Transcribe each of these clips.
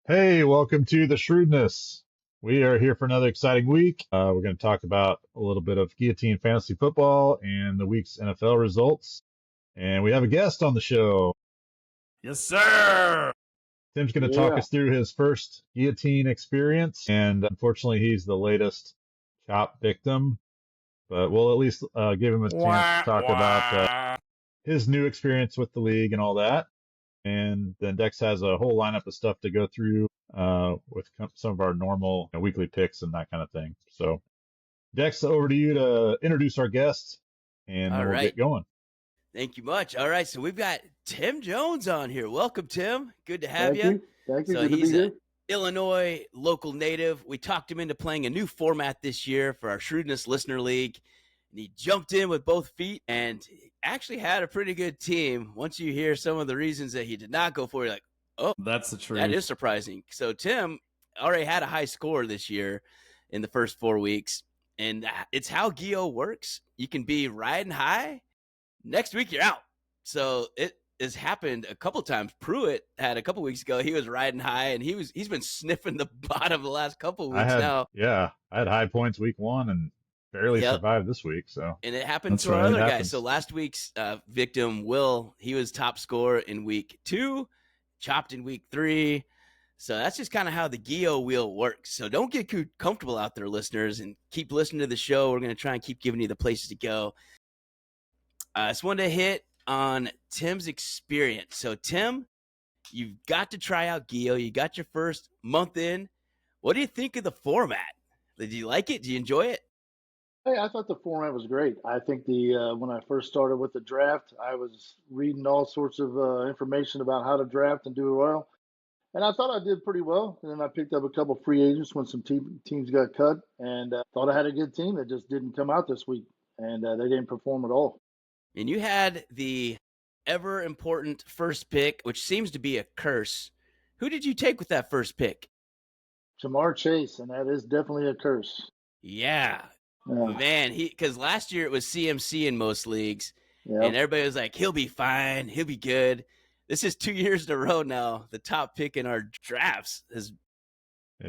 Hey, welcome to the Shrewdness. We are here for another exciting week. We're going to talk about a little bit of Guillotine Fantasy Football and the week's NFL results. And we have a guest on the show. Yes, sir. Tim's going to talk us through his first guillotine experience. And unfortunately, he's the latest chop victim. But we'll at least give him a chance to talk about his new experience with the league and all that. And then Dex has a whole lineup of stuff to go through with some of our normal weekly picks and that kind of thing. So, Dex, over to you to introduce our guest, and then we'll get going. Thank you much. All right, so we've got Tim Jones on here. Welcome, Tim. Good to have you. Thank you. So good he's to be an Illinois local native. We talked him into playing a new format this year for our Shrewdness Listener League. And he jumped in with both feet and actually had a pretty good team. Once you hear some of the reasons that he did not go for, you're like, oh, that's the truth. That is surprising. So Tim already had a high score this year in the first 4 weeks. And it's how Gio works. You can be riding high. Next week, you're out. So it has happened a couple times. Pruitt had a couple weeks ago. He was riding high, and he's been sniffing the bottom the last couple weeks now. Yeah, I had high points week 1 and barely survived this week. So and it happened to our other guy. So last week's victim, Will, he was top scorer in week 2, chopped in week 3. So that's just kind of how the Gio wheel works. So don't get too comfortable out there, listeners, and keep listening to the show. We're going to try and keep giving you the places to go. I just wanted to hit on Tim's experience. So, Tim, you've got to try out Gio. You got your first month in. What do you think of the format? Did you like it? Do you enjoy it? Hey, I thought the format was great. I think when I first started with the draft, I was reading all sorts of information about how to draft and do well. And I thought I did pretty well. And then I picked up a couple free agents when some teams got cut. And thought I had a good team that just didn't come out this week. And they didn't perform at all. And you had the ever important first pick, which seems to be a curse. Who did you take with that first pick? Ja'Marr Chase, and that is definitely a curse. Yeah. Man, because last year it was CMC in most leagues, and everybody was like, he'll be fine, he'll be good. This is 2 years in a row now. The top pick in our drafts has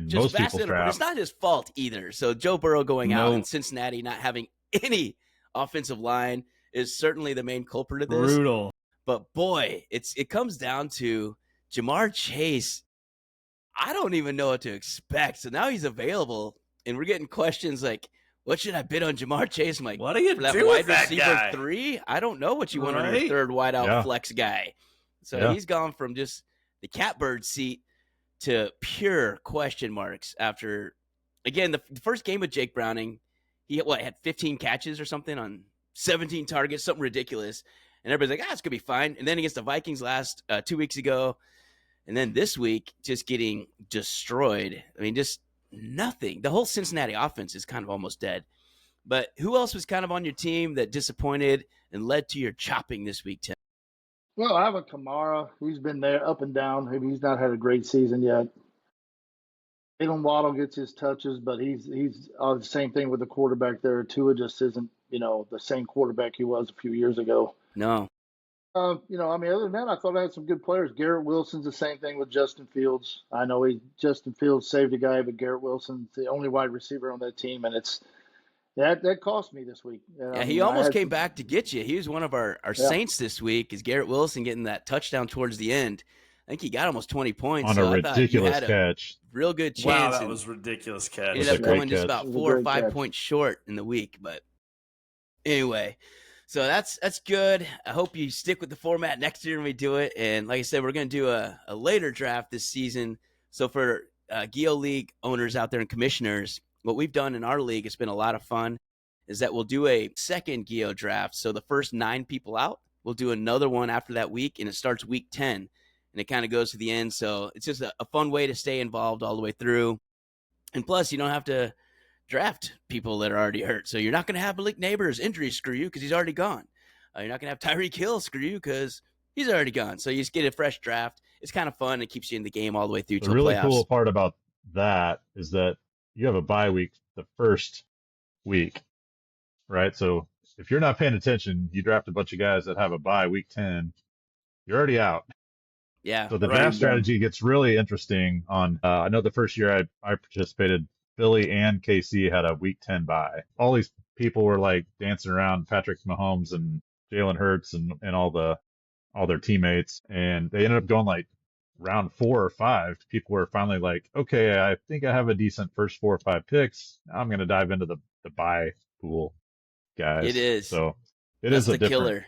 just fascinating. But it's not his fault either. So Joe Burrow going out and Cincinnati not having any offensive line is certainly the main culprit of this. Brutal. But boy, it comes down to Ja'Marr Chase. I don't even know what to expect. So now he's available, and we're getting questions like, what should I bid on Ja'Marr Chase? I'm like, what do you do that with wide that receiver guy? 3? I don't know what you want on your third wideout flex guy. So he's gone from just the catbird seat to pure question marks after, again, the first game with Jake Browning, he had 15 catches or something on 17 targets, something ridiculous. And everybody's like, it's going to be fine. And then against the Vikings last 2 weeks ago, and then this week, just getting destroyed. I mean, just nothing. The whole Cincinnati offense is kind of almost dead. But who else was kind of on your team that disappointed and led to your chopping this week, Tim? Well, I have a Kamara. He's been there up and down. He's not had a great season yet. Jalen Waddle gets his touches, but he's the same thing with the quarterback there. Tua just isn't, the same quarterback he was a few years ago. No. Other than that, I thought I had some good players. Garrett Wilson's the same thing with Justin Fields. I know Justin Fields saved a guy, but Garrett Wilson's the only wide receiver on that team, and that cost me this week. He almost came back to get you. He was one of our Saints this week. Is Garrett Wilson getting that touchdown towards the end? I think he got almost 20 points. On a ridiculous catch. Real good chance. Wow, that was ridiculous catch. Ended up coming just about 4 or 5 points short in the week. But anyway, so that's good. I hope you stick with the format next year when we do it. And like I said, we're going to do a later draft this season. So for Gio League owners out there and commissioners, what we've done in our league, it's been a lot of fun, is that we'll do a second Gio draft. So the first 9 people out, we'll do another one after that week, and it starts week 10. And it kind of goes to the end. So it's just a fun way to stay involved all the way through. And plus, you don't have to draft people that are already hurt. So you're not going to have Malik Neighbors injury screw you because he's already gone. You're not going to have Tyreek Hill screw you because he's already gone. So you just get a fresh draft. It's kind of fun. It keeps you in the game all the way through to the really playoffs. Cool part about that is that you have a bye week the first week, right? So if you're not paying attention, you draft a bunch of guys that have a bye week 10, you're already out. Yeah. So the Right. draft strategy gets really interesting on, I know the first year I participated, Philly and KC had a week 10 bye. All these people were like dancing around Patrick Mahomes and Jalen Hurts and all their teammates. And they ended up going like round 4 or 5. People were finally like, okay, I think I have a decent first 4 or 5 picks. Now I'm going to dive into the bye pool It guys. is. So it That's is a the killer.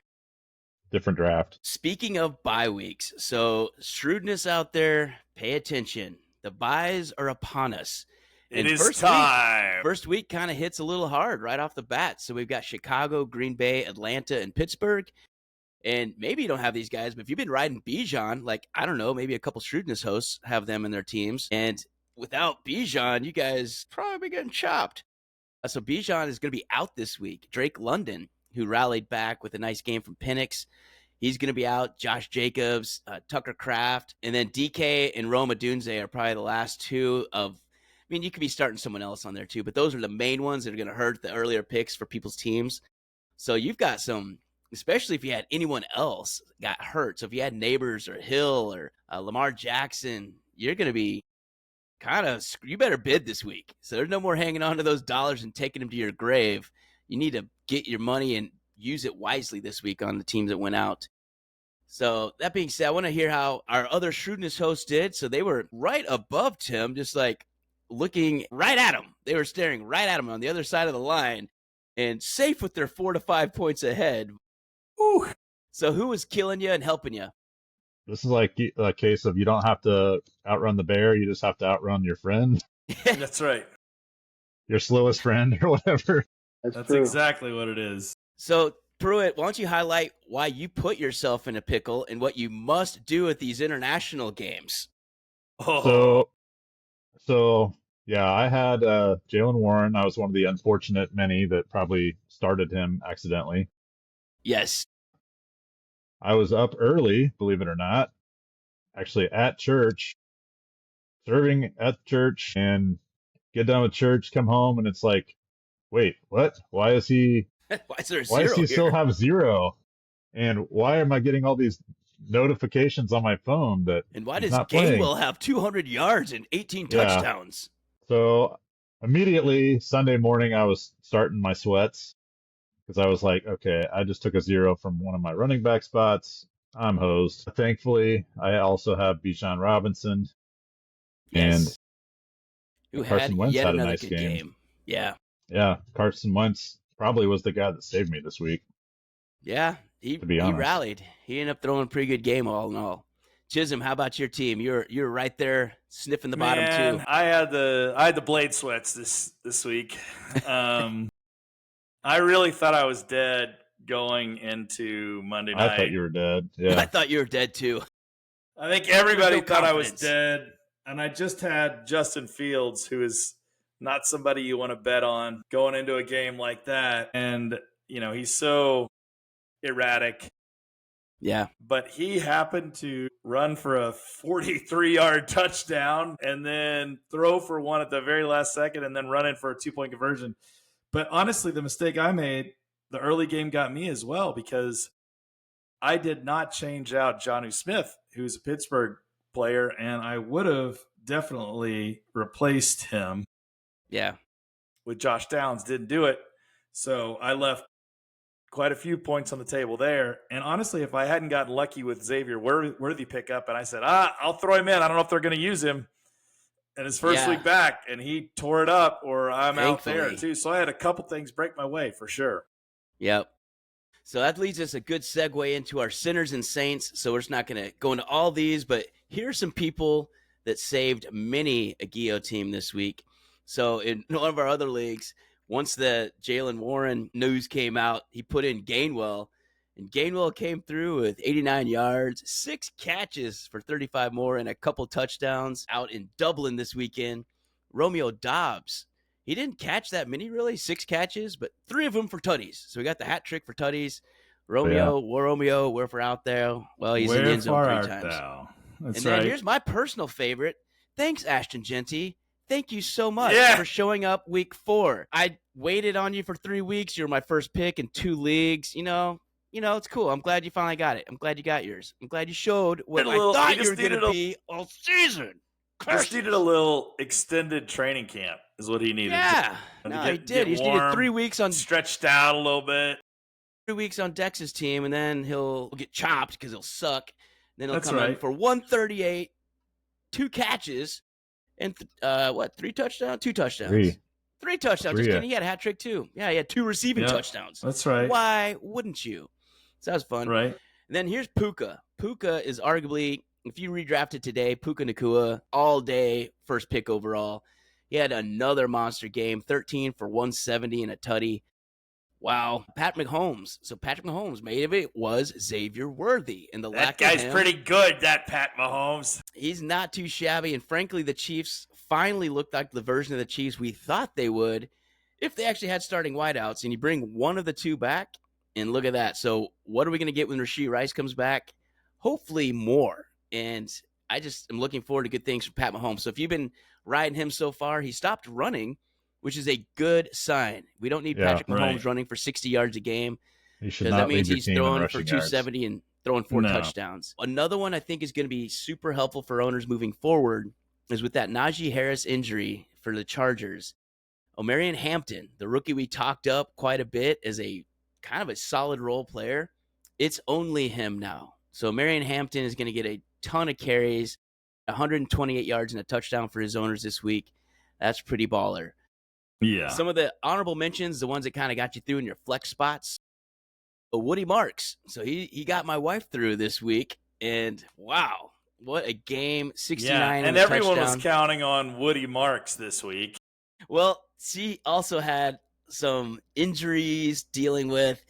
different draft. Speaking of bye weeks, so shrewdness out there, pay attention. The buys are upon us. It is time. First week kind of hits a little hard right off the bat. So we've got Chicago, Green Bay, Atlanta, and Pittsburgh. And maybe you don't have these guys, but if you've been riding Bijan, like, I don't know, maybe a couple shrewdness hosts have them in their teams. And without Bijan, you guys probably be getting chopped. So Bijan is going to be out this week. Drake London, who rallied back with a nice game from Penix, he's going to be out. Josh Jacobs, Tucker Kraft, and then DK and Rome Odunze are probably the last two of, I mean, you could be starting someone else on there too, but those are the main ones that are going to hurt the earlier picks for people's teams. So you've got some, especially if you had anyone else got hurt. So if you had Neighbors or Hill or Lamar Jackson, you're going to be kind of, you better bid this week. So there's no more hanging on to those dollars and taking them to your grave. You need to get your money and use it wisely this week on the teams that went out. So that being said, I want to hear how our other shrewdness hosts did. So they were right above Tim, just like looking right at him. They were staring right at him on the other side of the line and safe with their 4 to 5 points ahead. Ooh. So who was killing you and helping you? This is like a case of you don't have to outrun the bear, you just have to outrun your friend. That's right. Your slowest friend or whatever. That's exactly what it is. So, Pruitt, why don't you highlight why you put yourself in a pickle and what you must do at these international games? So yeah, I had Jalen Warren. I was one of the unfortunate many that probably started him accidentally. Yes. I was up early, believe it or not, actually at church, serving at church, and get done with church, come home, and it's like, wait, what? Why is he? Why is there a Why zero does he here? still have 0? And why am I getting all these notifications on my phone that And why he's does not playing? Gainwell have 200 yards and 18 touchdowns? So immediately Sunday morning, I was starting my sweats because I was like, okay, I just took a 0 from one of my running back spots. I'm hosed. Thankfully, I also have Bijan Robinson. Yes. And Who Carson had Wentz yet had a another nice good game. Yeah. Yeah, Carson Wentz probably was the guy that saved me this week. Yeah, he rallied. He ended up throwing a pretty good game all in all. Chisholm, how about your team? You're right there sniffing the bottom too. I had the blade sweats this week. I really thought I was dead going into Monday night. I thought you were dead. Yeah. I thought you were dead too. I think everybody No thought I was confidence. dead, and I just had Justin Fields, who is not somebody you want to bet on going into a game like that. And, he's so erratic. Yeah. But he happened to run for a 43-yard touchdown and then throw for one at the very last second and then run in for a 2-point conversion. But honestly, the mistake I made, the early game got me as well, because I did not change out Jonnu Smith, who's a Pittsburgh player, and I would have definitely replaced him. Yeah. With Josh Downs. Didn't do it. So I left quite a few points on the table there. And honestly, if I hadn't gotten lucky with Xavier Worthy pickup, and I said, I'll throw him in. I don't know if they're going to use him in his first week back, and he tore it up, or I'm out there too. So I had a couple things break my way for sure. Yep. So that leads us a good segue into our sinners and saints. So we're just not going to go into all these, but here are some people that saved many a guillotine this week. So in one of our other leagues, once the Jalen Warren news came out, he put in Gainwell, and Gainwell came through with 89 yards, 6 catches for 35 more, and a couple touchdowns out in Dublin this weekend. Romeo Dobbs, he didn't catch that many, really, 6 catches, but 3 of them for tutties. So we got the hat trick for tutties. Romeo, we're out there. Well, he's in the end zone 3 times. That's and right. then here's my personal favorite. Thanks, Ashton Genty. Thank you so much for showing up week 4. I waited on you for 3 weeks. You're my first pick in 2 leagues. it's cool. I'm glad you finally got it. I'm glad you got yours. I'm glad you showed what I thought you were going to be all season. Just needed a little extended training camp is what he needed. Yeah. No, he did. He just needed 3 weeks on... Stretched out a little bit. 3 weeks on Dex's team, and then he'll get chopped because he'll suck. Then he'll come in for 138, 2 catches, and 3 touchdowns? 2 touchdowns. 3 touchdowns. Just kidding. He had a hat trick, too. Yeah, he had 2 receiving touchdowns. That's right. Why wouldn't you? So that was fun. Right. And then here's Puka. Puka is arguably, if you redrafted today, Puka Nacua, all day, first pick overall. He had another monster game, 13 for 170 and a tutty. Wow. Pat Mahomes. So Patrick Mahomes, made of it was Xavier Worthy. And that guy's pretty good, that Pat Mahomes. He's not too shabby. And frankly, the Chiefs finally looked like the version of the Chiefs we thought they would if they actually had starting wideouts. And you bring one of the 2 back, and look at that. So what are we going to get when Rashee Rice comes back? Hopefully more. And I just am looking forward to good things from Pat Mahomes. So if you've been riding him so far, he stopped running, which is a good sign. We don't need Patrick Mahomes running for 60 yards a game. Because that means he's throwing for 270 and throwing 4 touchdowns. Another one I think is going to be super helpful for owners moving forward is with that Najee Harris injury for the Chargers. Omarion Hampton, the rookie we talked up quite a bit as a kind of a solid role player, it's only him now. So Omarion Hampton is going to get a ton of carries, 128 yards and a touchdown for his owners this week. That's pretty baller. Yeah. Some of the honorable mentions, the ones that kind of got you through in your flex spots. Woody Marks. So he got my wife through this week. And wow, what a game. 69 and everyone was counting on Woody Marks this week. Well, she also had some injuries dealing with,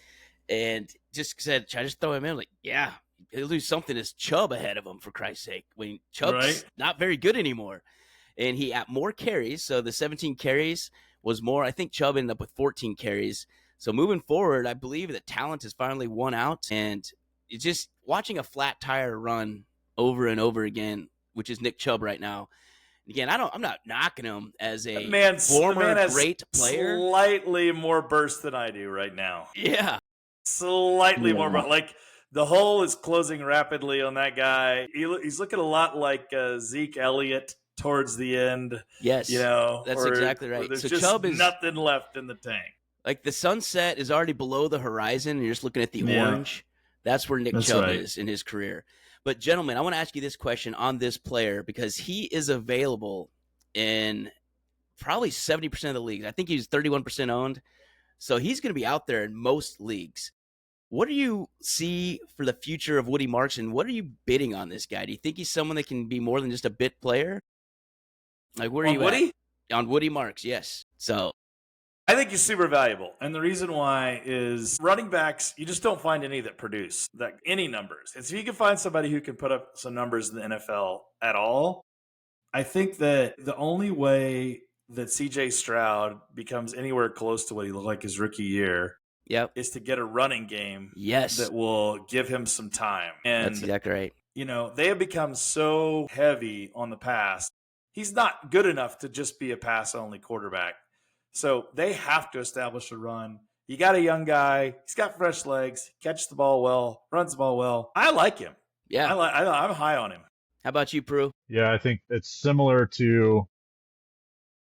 and just said, should I just throw him in? Like, yeah, he'll do something. As Chubb ahead of him, for Christ's sake. When Chubb's not very good anymore. And he had more carries. So the 17 carries was more. I think Chubb ended up with 14 carries. So moving forward, I believe that talent has finally won out. And it's just watching a flat tire run over and over again, which is Nick Chubb right now. Again, I'm not knocking him as a former great player. Slightly more burst than I do right now. Yeah. Slightly more. Like, the hole is closing rapidly on that guy. He's looking a lot like Zeke Elliott towards the end. Yes. That's exactly right. There's so just Chubb is nothing left in the tank. Like, the sunset is already below the horizon, and you're just looking at the orange. That's where Nick Chubb is in his career. But, gentlemen, I want to ask you this question on this player because he is available in probably 70% of the leagues. I think he's 31% owned. So he's going to be out there in most leagues. What do you see for the future of Woody Marks, and what are you bidding on this guy? Do you think he's someone that can be more than just a bit player? Like, where are you Woody? at? On Woody Marks, yes. So I think he's super valuable. And the reason why is running backs, you just don't find any that produce any numbers. And so if you can find somebody who can put up some numbers in the NFL at all, I think that the only way that CJ Stroud becomes anywhere close to what he looked like his rookie year is to get a running game that will give him some time. And that's exactly right. They have become so heavy on the pass. He's not good enough to just be a pass-only quarterback. So they have to establish a run. You got a young guy. He's got fresh legs. Catches the ball well. Runs the ball well. I like him. Yeah. I'm high on him. How about you, Pru? Yeah, I think it's similar to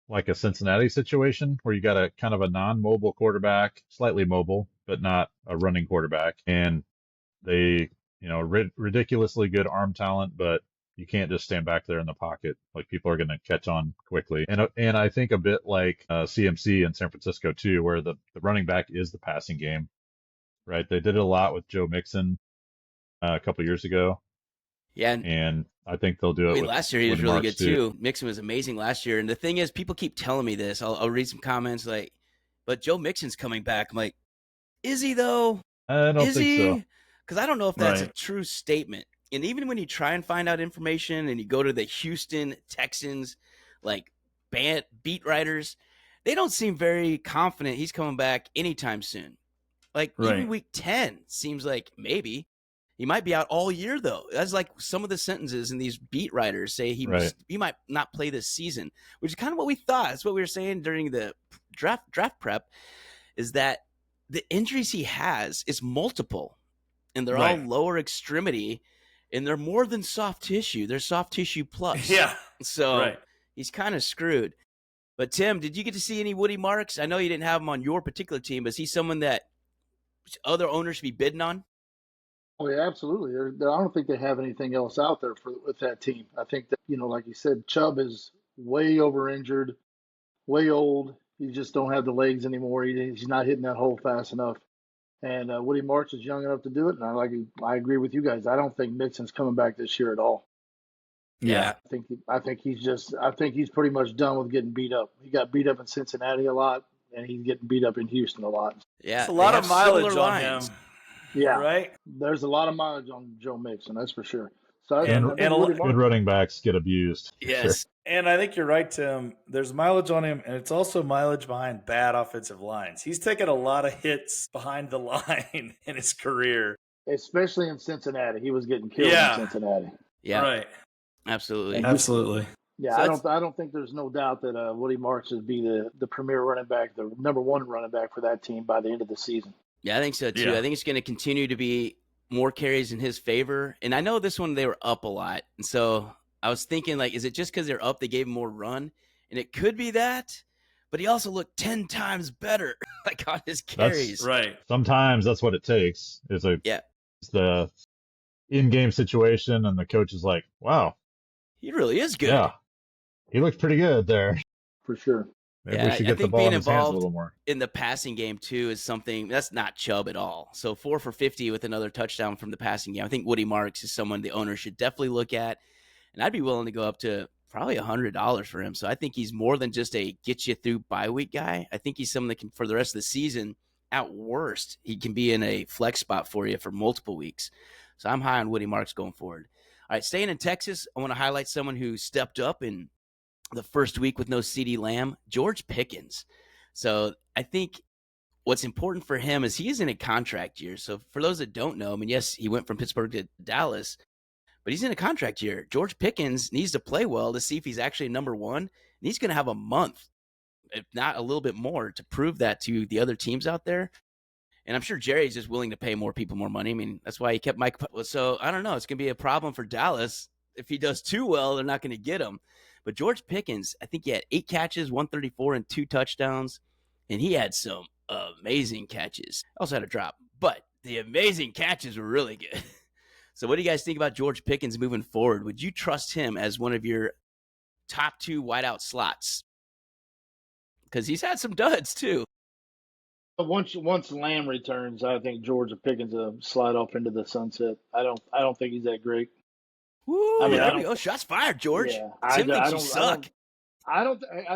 like a Cincinnati situation where you got a kind of a non-mobile quarterback, slightly mobile, but not a running quarterback. And they, ridiculously good arm talent, but you can't just stand back there in the pocket. Like, people are going to catch on quickly. And I think a bit like CMC in San Francisco too, where the running back is the passing game, right? They did it a lot with Joe Mixon a couple years ago. Yeah. And I think they'll do it. Last year he was really good too. Mixon was amazing last year. And the thing is, people keep telling me this. I'll read some comments like, but Joe Mixon's coming back. I'm like, is he though? I don't think so. Because I don't know if that's a true statement. And even when you try and find out information and you go to the Houston Texans, like beat writers, they don't seem very confident he's coming back anytime soon. Like, even week 10 seems like maybe. He might be out all year, though. That's like some of the sentences in these beat writers say he might not play this season, which is kind of what we thought. That's what we were saying during the draft prep, is that the injuries he has is multiple. and they're all lower extremity, and they're more than soft tissue. They're soft tissue plus. Yeah. So he's kind of screwed. But Tim, did you get to see any Woody Marks? I know you didn't have him on your particular team, but is he someone that other owners should be bidding on? Oh yeah, absolutely. I don't think they have anything else out there with that team. I think that, like you said, Chubb is way over injured, way old. He just don't have the legs anymore. He's not hitting that hole fast enough. And Woody Marks is young enough to do it. And I agree with you guys. I don't think Mixon's coming back this year at all. Yeah. I think he's pretty much done with getting beat up. He got beat up in Cincinnati a lot, and he's getting beat up in Houston a lot. Yeah. It's a lot of mileage on him. Yeah. Right? There's a lot of mileage on Joe Mixon, that's for sure. So good running backs get abused. Yes. Sure. And I think you're right, Tim. There's mileage on him, and it's also mileage behind bad offensive lines. He's taken a lot of hits behind the line in his career. Especially in Cincinnati. He was getting killed in Cincinnati. Yeah. Right. Absolutely. Absolutely. Yeah, so I don't think there's no doubt that Woody Marks would be the premier running back, the number one running back for that team by the end of the season. Yeah, I think so too. Yeah. I think it's going to continue to be more carries in his favor. And I know this one they were up a lot. And so I was thinking, is it just because they're up they gave him more run? And it could be that. But he also looked 10 times better on his carries. Right. Sometimes that's what it takes. It's the in-game situation, and the coach is like, wow. He really is good. Yeah. He looked pretty good there. For sure. Maybe we should get the ball in his hands a little more. In the passing game, too, is something that's not Chubb at all. So 4 for 50 with another touchdown from the passing game. I think Woody Marks is someone the owner should definitely look at. And I'd be willing to go up to probably $100 for him. So I think he's more than just a get you through bye week guy. I think he's someone that can, for the rest of the season, at worst, he can be in a flex spot for you for multiple weeks. So I'm high on Woody Marks going forward. All right, staying in Texas, I want to highlight someone who stepped up in the first week with no CeeDee Lamb, George Pickens. So I think what's important for him is he is in a contract year. So for those that don't know, yes, he went from Pittsburgh to Dallas, but he's in a contract year. George Pickens needs to play well to see if he's actually number one, and he's going to have a month, if not a little bit more, to prove that to the other teams out there. And I'm sure Jerry's just willing to pay more people more money. That's why he kept Mike. So I don't know. It's going to be a problem for Dallas. If he does too well, they're not going to get him. But George Pickens, I think he had 8 catches, 134, and 2 touchdowns. And he had some amazing catches. Also had a drop. But the amazing catches were really good. So what do you guys think about George Pickens moving forward? Would you trust him as one of your top 2 wideout slots? Because he's had some duds, too. Once Lamb returns, I think George Pickens will slide off into the sunset. I don't think he's that great. Woo, shots fired, George. Yeah, Tim thinks you suck. I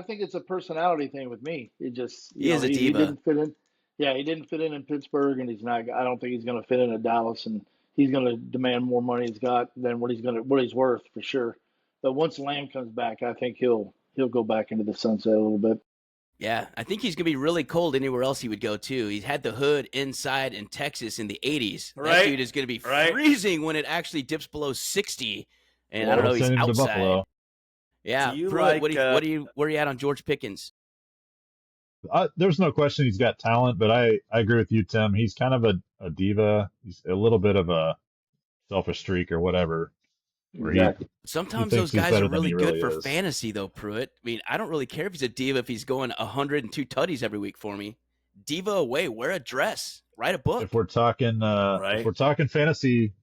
think it's a personality thing with me. He is a diva. He didn't fit in. Yeah, he didn't fit in Pittsburgh, and he's not. I don't think he's going to fit in at Dallas, and he's going to demand more money he's got than what he's worth for sure. But once Lamb comes back, I think he'll go back into the sunset a little bit. Yeah, I think he's going to be really cold anywhere else he would go, too. He had the hood inside in Texas in the 80s. Right. That dude is going to be freezing when it actually dips below 60. And I don't know, he's outside. Yeah, Pru, where are you at on George Pickens? There's no question he's got talent, but I agree with you, Tim. He's kind of a diva. He's a little bit of a selfish streak or whatever. Sometimes those guys are really good for fantasy, though, Pruitt. I don't really care if he's a diva if he's going 102 tutties every week for me. Diva away, wear a dress, write a book. If we're talking, if we're talking fantasy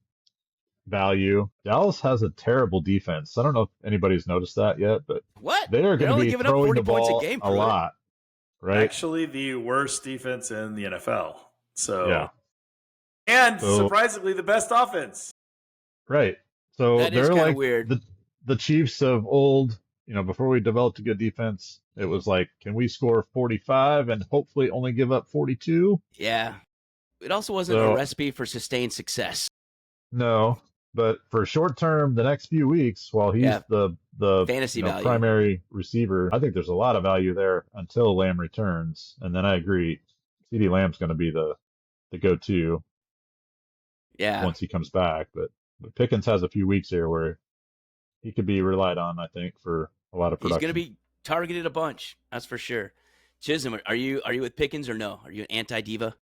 value, Dallas has a terrible defense. I don't know if anybody's noticed that yet, but they are going to be throwing the ball a lot. Right? Actually, the worst defense in the NFL. So, and surprisingly, the best offense. Right. So they're like weird. The Chiefs of old, before we developed a good defense, it was like, can we score 45 and hopefully only give up 42? Yeah. It also wasn't a recipe for sustained success. No, but for short term, the next few weeks, while he's the fantasy value primary receiver, I think there's a lot of value there until Lamb returns. And then I agree, CeeDee Lamb's going to be the go-to once he comes back. But Pickens has a few weeks here where he could be relied on, I think, for a lot of production. He's going to be targeted a bunch, that's for sure. Chisholm, are you with Pickens or no? Are you an anti-diva?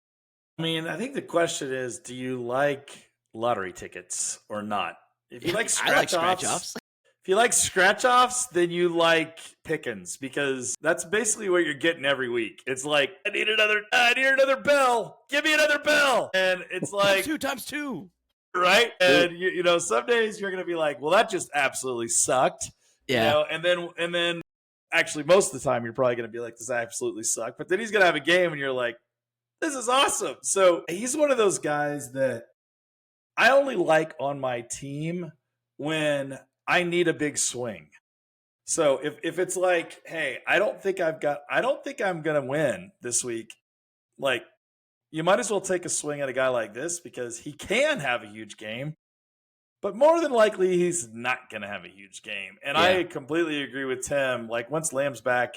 I think the question is, do you like lottery tickets or not. If you like I like scratch-offs, if you like scratch-offs, then you like pickings, because that's basically what you're getting every week. It's like, I need another bell. Give me another bell. And it's like times two. Right? And you know, some days you're gonna be like, well, that just absolutely sucked. Yeah. You know, and then actually most of the time you're probably gonna be like, this absolutely sucked. But then he's gonna have a game and you're like, this is awesome. So he's one of those guys that I only like on my team when I need a big swing. So if it's like, hey, I don't think I'm gonna win this week, like, you might as well take a swing at a guy like this, because he can have a huge game, but more than likely he's not gonna have a huge game. And I completely agree with Tim. Like, once Lamb's back,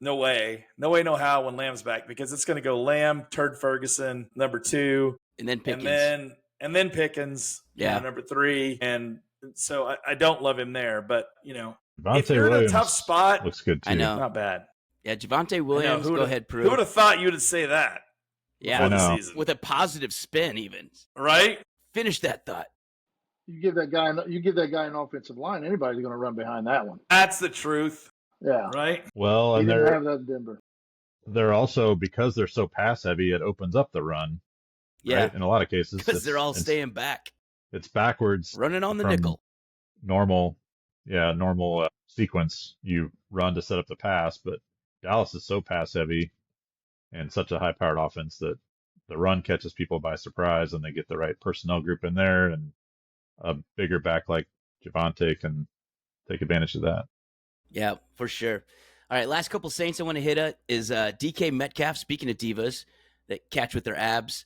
no way, no how when Lamb's back, because it's gonna go Lamb, Turd Ferguson, number 2, and then Pickens, and then Pickens, number 3. And so I don't love him there, but you know, if you're in a tough spot, looks good too. I know, not bad. Yeah, Javonte Williams. Go ahead, Pru. Who would have thought you would say that? Yeah, the season. With a positive spin, even. Right? Finish that thought. You give that guy an offensive line, anybody's going to run behind that one. That's the truth. Yeah. Right? Well, He and didn't have that in Denver. They're also, because they're so pass heavy, it opens up the run. Yeah. Right? In a lot of cases. Because they're all staying back. It's backwards. Running on the nickel. Normal sequence. You run to set up the pass, but Dallas is so pass heavy and such a high-powered offense that the run catches people by surprise, and they get the right personnel group in there, and a bigger back like Javonte can take advantage of that. Yeah, for sure. All right, last couple Saints I want to hit at is DK Metcalf. Speaking of divas that catch with their abs,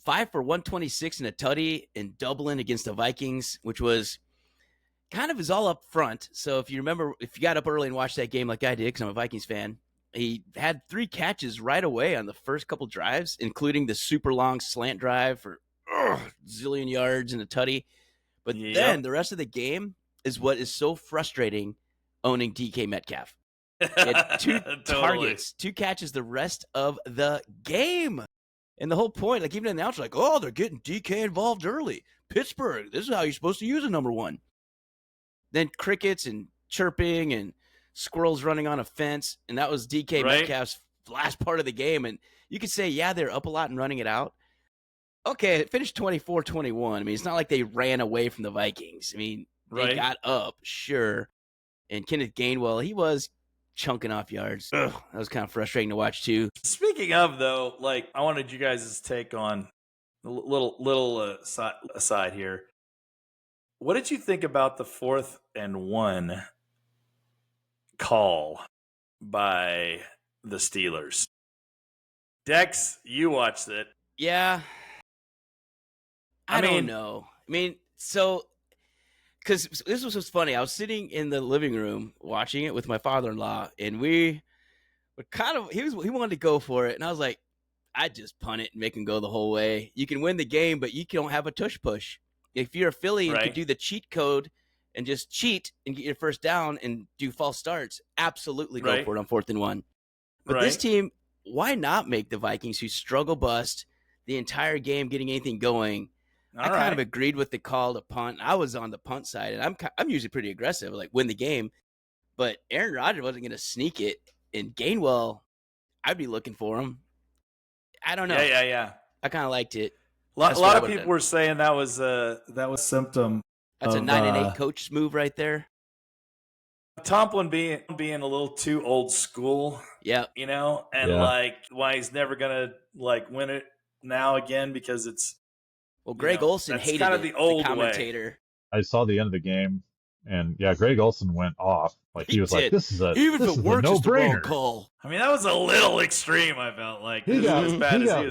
5 for 126 and a tutty in Dublin against the Vikings, which was kind of is all up front. So if you remember, if you got up early and watched that game like I did, because I'm a Vikings fan, he had 3 catches right away on the first couple drives, including the super long slant drive for zillion yards and a tutty. But then the rest of the game is what is so frustrating owning DK Metcalf. He had 2 targets, 2 catches the rest of the game. And the whole point, like even the announcer, like, oh, they're getting DK involved early. Pittsburgh, this is how you're supposed to use a number 1. Then crickets and chirping and squirrels running on a fence, and that was DK Metcalf's last part of the game. And you could say, yeah, they're up a lot and running it out. Okay, it finished 24-21. I mean, it's not like they ran away from the Vikings. I mean, they got up, sure. And Kenneth Gainwell, he was chunking off yards. Ugh, that was kind of frustrating to watch, too. Speaking of, though, like, I wanted you guys' take on a little aside here. What did you think about the 4th and 1 call by the Steelers? Dex, you watched it. Yeah. I don't know. I mean, so, because this was funny. I was sitting in the living room watching it with my father-in-law, and we were kind of, he wanted to go for it, and I was like, I'd just punt it and make him go the whole way. You can win the game, but you don't have a tush push. If you're a Philly and could do the cheat code and just cheat and get your first down and do false starts, absolutely go for it on 4th and 1. But this team, why not make the Vikings, who struggle bust the entire game getting anything going? I kind of agreed with the call to punt. I was on the punt side, and I'm usually pretty aggressive, like win the game. But Aaron Rodgers wasn't going to sneak it, and Gainwell, I'd be looking for him. I don't know. Yeah. I kind of liked it. A lot of people were saying that was symptom. That's a 9-8 coach move right there. Tomlin being a little too old school. Yeah. You know, and like why he's never gonna like win it now again, because it's Greg Olsen hated kind of it, the old commentator. Way. I saw the end of the game, and Greg Olsen went off. Like he was like, "This is a even if it works, it's the wrong call." I mean, that was a little extreme. I felt like he got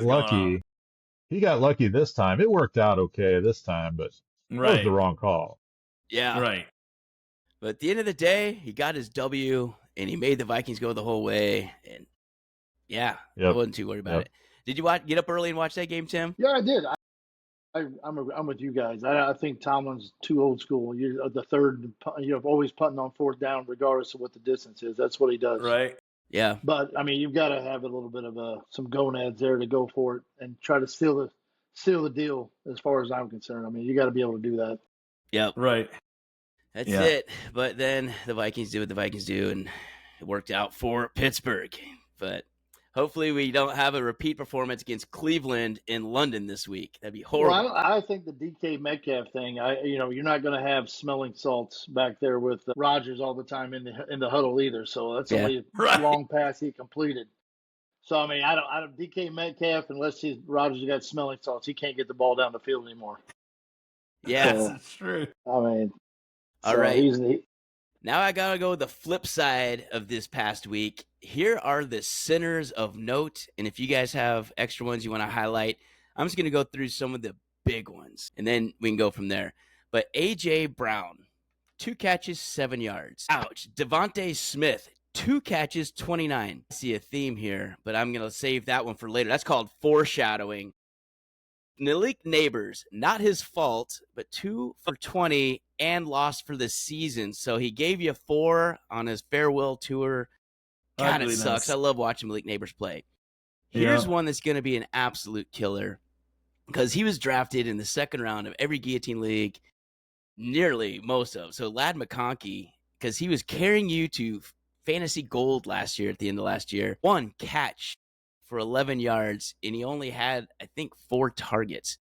lucky. He got lucky this time. It worked out okay this time, but it was the wrong call. Yeah, right. But at the end of the day, he got his W, and he made the Vikings go the whole way. And I wasn't too worried about it. Did you get up early and watch that game, Tim? Yeah, I did. I'm with you guys. I think Tomlin's too old school. The third, always punting on 4th down, regardless of what the distance is. That's what he does. Right. Yeah. But I mean, you've got to have a little bit of some gonads there to go for it and try to steal seal the deal as far as I'm concerned. I mean, you got to be able to do that. Yep. Right. That's it. But then the Vikings do what the Vikings do, and it worked out for Pittsburgh. But hopefully we don't have a repeat performance against Cleveland in London this week. That'd be horrible. Well, I think the DK Metcalf thing, you're not going to have smelling salts back there with Rodgers all the time in the huddle either. So that's only a long pass he completed. So, I mean, I don't DK Metcalf, unless Rodgers got smelling salts, he can't get the ball down the field anymore. Yeah, that's true. I mean, all right. Now I got to go the flip side of this past week. Here are the sinners of note. And if you guys have extra ones you want to highlight, I'm just going to go through some of the big ones, and then we can go from there. But A.J. Brown, 2 catches, 7 yards. Ouch. Devontae Smith, 2 catches, 29. I see a theme here, but I'm going to save that one for later. That's called foreshadowing. Malik Neighbors, not his fault, but 2 for 20 and lost for the season. So he gave you 4 on his farewell tour. God, it sucks. I love watching Malik Neighbors play. Here's one that's going to be an absolute killer because he was drafted in the second round of every Guillotine League, nearly most of. So Ladd McConkey, because he was carrying you to fantasy gold last year at the end of last year, 1 catch for 11 yards, and he only had, I think, 4 targets.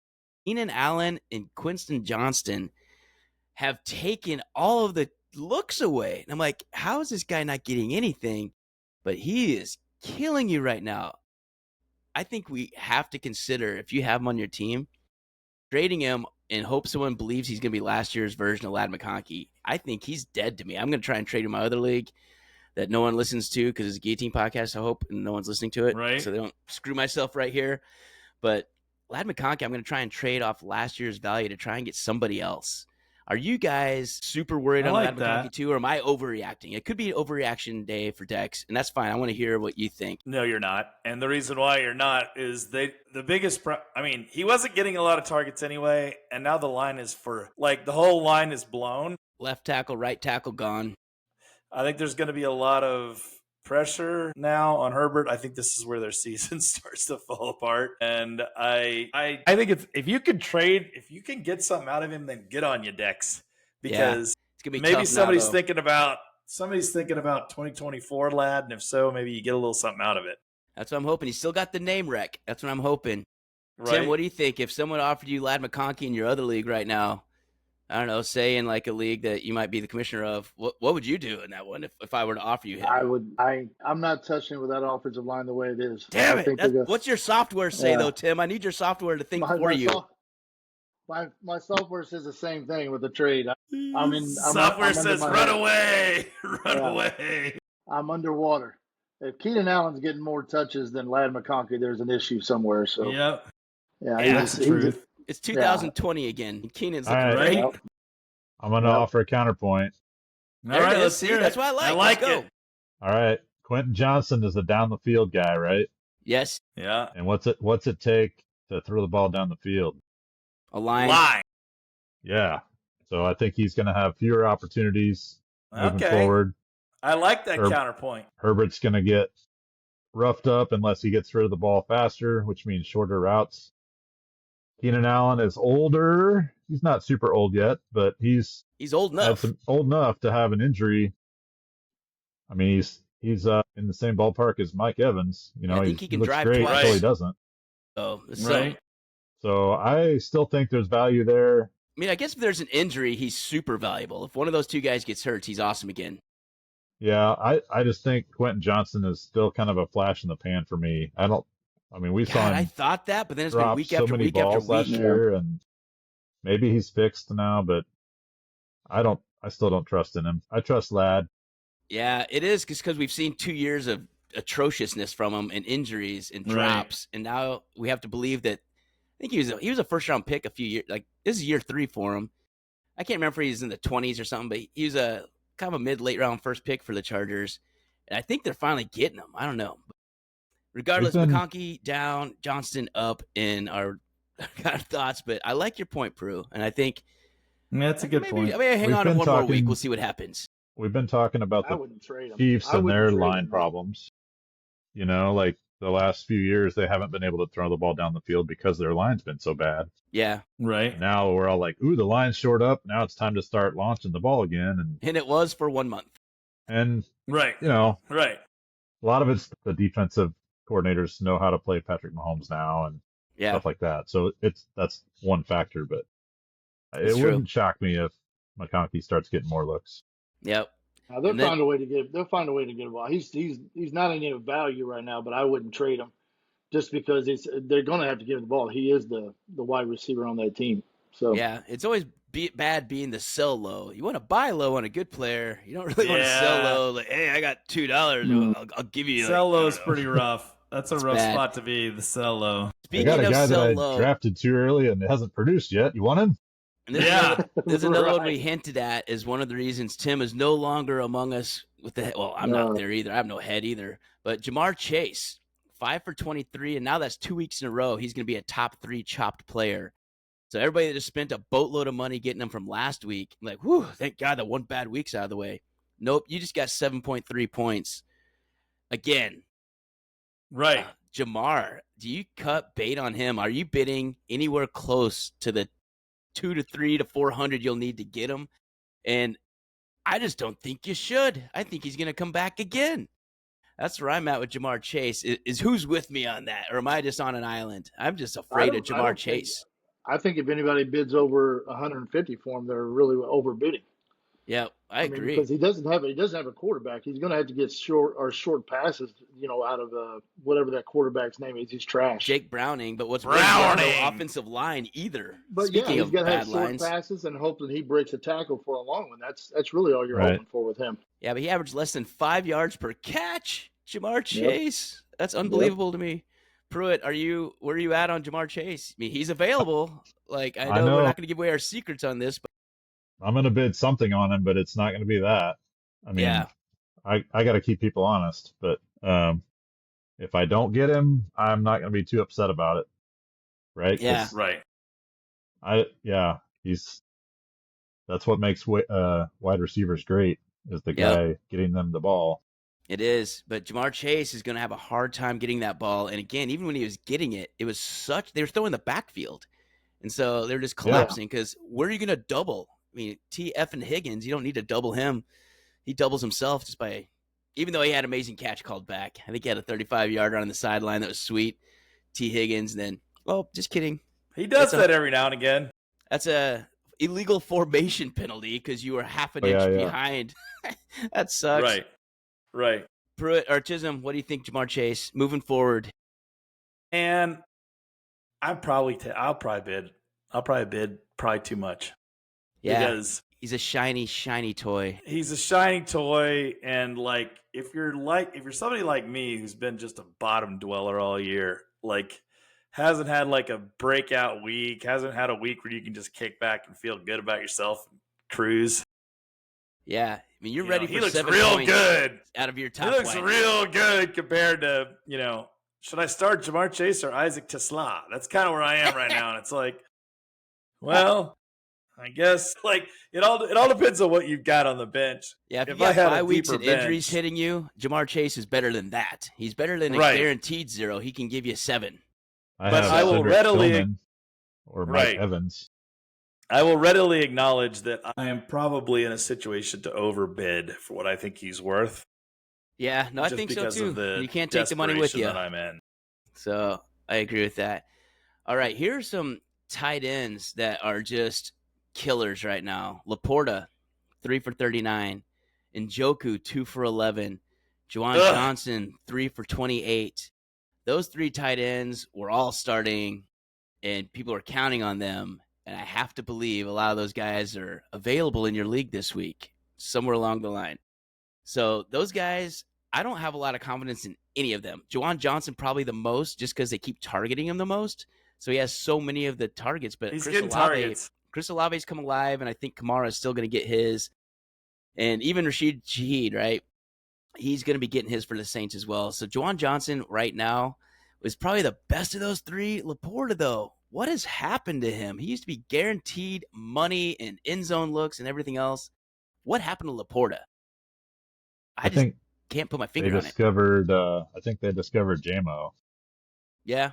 Keenan Allen and Quinton Johnston have taken all of the looks away. And I'm like, how is this guy not getting anything? But he is killing you right now. I think we have to consider, if you have him on your team, trading him and hope someone believes he's going to be last year's version of Ladd McConkey. I think he's dead to me. I'm going to try and trade him in my other league that no one listens to because it's a Guillotine podcast, I hope, and no one's listening to it. Right. So they don't screw myself right here. But Ladd McConkey, I'm going to try and trade off last year's value to try and get somebody else. Are you guys super worried on Ladd McConkey too, or am I overreacting? It could be an overreaction day for Dex, and that's fine. I want to hear what you think. No, you're not. And the reason why you're not is the biggest he wasn't getting a lot of targets anyway, and now the line is the whole line is blown. Left tackle, right tackle gone. I think there's going to be a lot of pressure now on Herbert. I think this is where their season starts to fall apart. And I think if you can get something out of him, then get on your Dex. Because it's gonna be maybe tough somebody's thinking about 2024 Ladd, and if so, maybe you get a little something out of it. That's what I'm hoping. He's still got the name rec. That's what I'm hoping. Right. Tim, what do you think? If someone offered you Ladd McConkey in your other league right now, I don't know, say in like a league that you might be the commissioner of, what would you do in that one if I were to offer you him? I'm not touching with that offensive line the way it is. Damn it. What's your software say though, Tim? I need your software to think for you. My software says the same thing with the trade. Software says run away. Run away. I'm underwater. If Keenan Allen's getting more touches than Ladd McConkey, there's an issue somewhere. So yeah, that's the truth. It's 2020 again. Keenan's looking great. I'm going to offer a counterpoint. All right, let's hear it. That's what I like. I like it. All right. Quinton Johnson is a down the field guy, right? Yes. Yeah. And what's it take to throw the ball down the field? A line. Yeah. So I think he's going to have fewer opportunities moving forward. I like that counterpoint. Herbert's going to get roughed up unless he gets rid of the ball faster, which means shorter routes. Keenan Allen is older. He's not super old yet, but he's old enough. Old enough to have an injury. I mean, he's in the same ballpark as Mike Evans. I think he can drive great twice until he doesn't. Oh, right. So I still think there's value there. I mean, I guess if there's an injury, he's super valuable. If one of those two guys gets hurt, he's awesome again. Yeah, I just think Quinton Johnson is still kind of a flash in the pan for me. We saw him. I thought that, but then it's been week after week after week last year, and maybe he's fixed now, but I still don't trust in him. I trust Ladd. Yeah, it is because we've seen 2 years of atrociousness from him and injuries and drops, and now we have to believe that. I think he was a first round pick a few years. Like this is year 3 for him. I can't remember if he's in the 20s or something, but he was a kind of a mid-late round first pick for the Chargers, and I think they're finally getting him. I don't know. Regardless, McConkey down, Johnston up in our kind of thoughts, but I like your point, Pru, and I think that's a good point. I mean, hang on one more week. We'll see what happens. We've been talking about the Chiefs and their line problems. the last few years, they haven't been able to throw the ball down the field because their line's been so bad. Yeah. Right. And now we're all like, ooh, the line's shored up. Now it's time to start launching the ball again. And it was for 1 month. And Right. a Lot of it's the defensive coordinators know how to play Patrick Mahomes now and stuff like that. So that's one factor, but it wouldn't shock me if McConkey starts getting more looks. Yep. They'll find a way to get a ball. He's not any value right now, but I wouldn't trade him just because they're going to have to give him the ball. He is the wide receiver on that team. So yeah, it's always bad being the sell low. You want to buy low on a good player. You don't really want to sell low. Like, hey, I got $2. I'll give you. Sell low is pretty rough. That's a rough spot to be. The sell low. Speaking I got a of guy sell that I low, drafted too early and hasn't produced yet. You want him? And there's another one we hinted at is one of the reasons Tim is no longer among us with the well, I'm not there either. I have no head either. But Jamar Chase, 5 for 23, and now that's 2 weeks in a row. He's going to be a top 3 chopped player. So everybody that just spent a boatload of money getting him from last week, like, whew, thank God that 1 bad week's out of the way. Nope, you just got 7.3 points. Again. Right. Jamar, do you cut bait on him? Are you bidding anywhere close to the 2 to 3 to 400 you'll need to get him? And I just don't think you should. I think he's going to come back again. That's where I'm at with Jamar Chase. Is who's with me on that? Or am I just on an island? I'm just afraid of Jamar Chase. I think if anybody bids over 150 for him, they're really overbidding. Yeah, I agree. Because he doesn't have a quarterback. He's going to have to get short passes, out of whatever that quarterback's name is. He's trash. Jake Browning, but what's really no offensive line either. But Speaking he's got to have short passes and hope that he breaks a tackle for a long one. That's really all you're hoping for with him. Yeah, but he averaged less than 5 yards per catch. Jamar Chase. Yep. That's unbelievable to me. Pruitt, where are you at on Jamar Chase? I mean, he's available. Like, I know we're not going to give away our secrets on this, but I'm going to bid something on him, but it's not going to be that. I mean, I got to keep people honest, but if I don't get him, I'm not going to be too upset about it. Right? Yeah. Right. That's what makes wide receivers great is the guy getting them the ball. It is, but Jamar Chase is going to have a hard time getting that ball. And again, even when he was getting it, they were throwing the backfield. And so they're just collapsing because where are you going to double? I mean, TF and Higgins, you don't need to double him. He doubles himself just by, even though he had an amazing catch called back. I think he had a 35-yarder on the sideline that was sweet. T. Higgins, and then, just kidding. He does that every now and again. That's a illegal formation penalty because you were half an inch behind. That sucks. Right. Pruitt or Chisholm, what do you think, Jamar Chase, moving forward? And I'll probably bid. I'll probably bid too much. Yeah, because he's a shiny toy. He's a shiny toy, and if you're somebody like me who's been just a bottom dweller all year, hasn't had a breakout week, hasn't had a week where you can just kick back and feel good about yourself and cruise. Yeah, I mean you're ready for he looks 7 real points good out of your top. He looks real good compared to should I start Jamar Chase or Isaac Tesla? That's kind of where I am right now, and it's I guess it all depends on what you've got on the bench. Yeah, if you got 5 weeks and injuries hitting you, Jamar Chase is better than that. He's better than a guaranteed 0. He can give you 7. I will readily or Mike Evans. I will readily acknowledge that I am probably in a situation to overbid for what I think he's worth. Yeah, no, I think so too. You can't take the money with you. That I'm in. So I agree with that. All right, here are some tight ends that are just killers right now. Laporta, 3 for 39. Njoku, 2 for 11. Juwan Johnson, 3 for 28. Those 3 tight ends were all starting, and people are counting on them. And I have to believe a lot of those guys are available in your league this week, somewhere along the line. So those guys, I don't have a lot of confidence in any of them. Juwan Johnson probably the most, just because they keep targeting him the most. So he has so many of the targets. But he's getting targets. Chris Olave's come alive, and I think Kamara is still going to get his. And even Rashid Shaheed, right? He's going to be getting his for the Saints as well. So Juwan Johnson right now was probably the best of those 3. Laporta, though, what has happened to him? He used to be guaranteed money and end zone looks and everything else. What happened to Laporta? I think can't put my They finger on it. discovered, I think they discovered JMO. Yeah,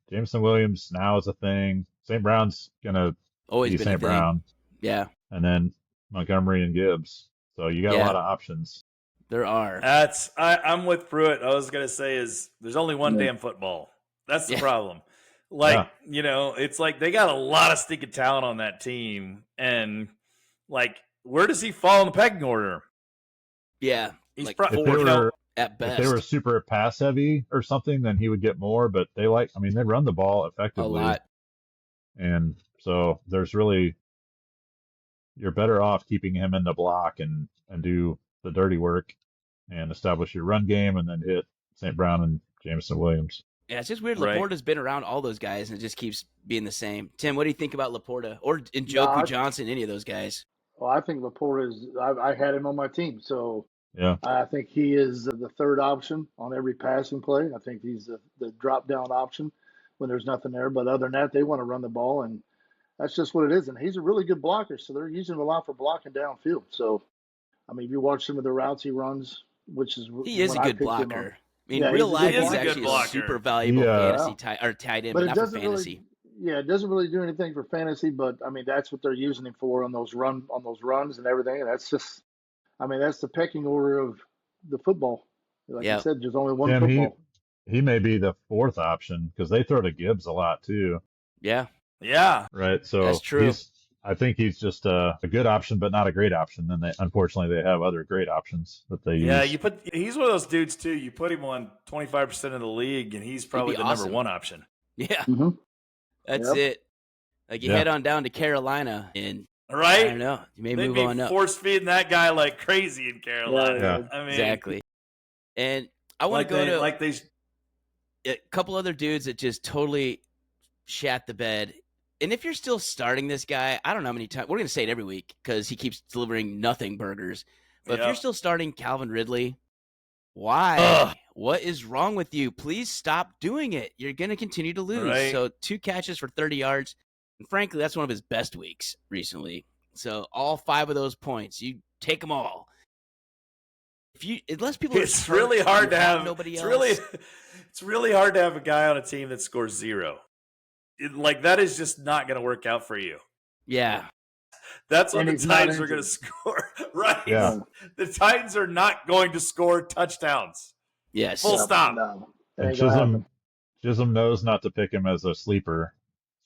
Jameson Williams now is a thing. St. Brown's gonna always be been a St. thing. Brown, Yeah, and then Montgomery and Gibbs. So you got a Yeah. lot of options. there are. I'm with Pruitt. I was gonna say is there's only one damn football. That's the Yeah. problem. Like, it's like they got a lot of stinking talent on that team, and like, where does he fall in the pecking order? Yeah, He's like probably If they were at if best. they were super pass heavy or something, then he would get more. But they run the ball a effectively, lot. and so you're better off keeping him in the block and do the dirty work and establish your run game, and then hit St. Brown and Jameson Williams. Yeah, it's just weird. Right. Laporta's been around all those guys, and it just keeps being the same. Tim, what do you think about Laporta or Njoku Johnson? Any of those guys? Well, I think Laporta is. I had him on my team, so Yeah, I think he is the third option on every passing play. I think he's the drop down option when there's nothing there. But other than that, they want to run the ball, and that's just what it is. And he's a really good blocker, so they're using him a lot for blocking downfield. So, I mean, if you watch some of the routes he runs, which is He is a good blocker. I mean, Yeah, real he's a life, good he's blocker. actually Good a blocker. super valuable fantasy tight end, but it not for doesn't fantasy. it doesn't really do anything for fantasy. But I mean, that's what they're using him for on those runs and everything. And that's just, I mean, that's the pecking order of the football. Like you said, there's only one Tim, football. he may be the fourth option because they throw to Gibbs a lot too. Yeah, Right. So that's true. I think he's just a good option, but not a great option. And unfortunately, they have other great options that they use. Yeah, he's one of those dudes too. You put him on 25% of the league, and he's probably the awesome. number one option. Yeah, Mm-hmm. that's it. Like you head on down to Carolina, and Right? I don't know, you may They'd move be on up. force feeding that guy like crazy in Carolina. Yeah. I mean, Exactly. And I want to go to a couple other dudes that just totally shat the bed. And if you're still starting this guy, I don't know how many times. We're going to say it every week because he keeps delivering nothing burgers. But if you're still starting Calvin Ridley, why? Ugh. What is wrong with you? Please stop doing it. You're going to continue to lose. Right. So 2 catches for 30 yards. And frankly, that's one of his best weeks recently. So all 5 of those points, you take them all. Unless people it's really hard to have nobody it's else. It's really hard to have a guy on a team that scores 0. That is just not going to work out for you. Yeah. That's what And the he's not Titans are injured. going to score. Right. Yeah. The Titans are not going to score touchdowns. Yes. Full stop. No, it And ain't gonna happen. Chisholm knows not to pick him as a sleeper,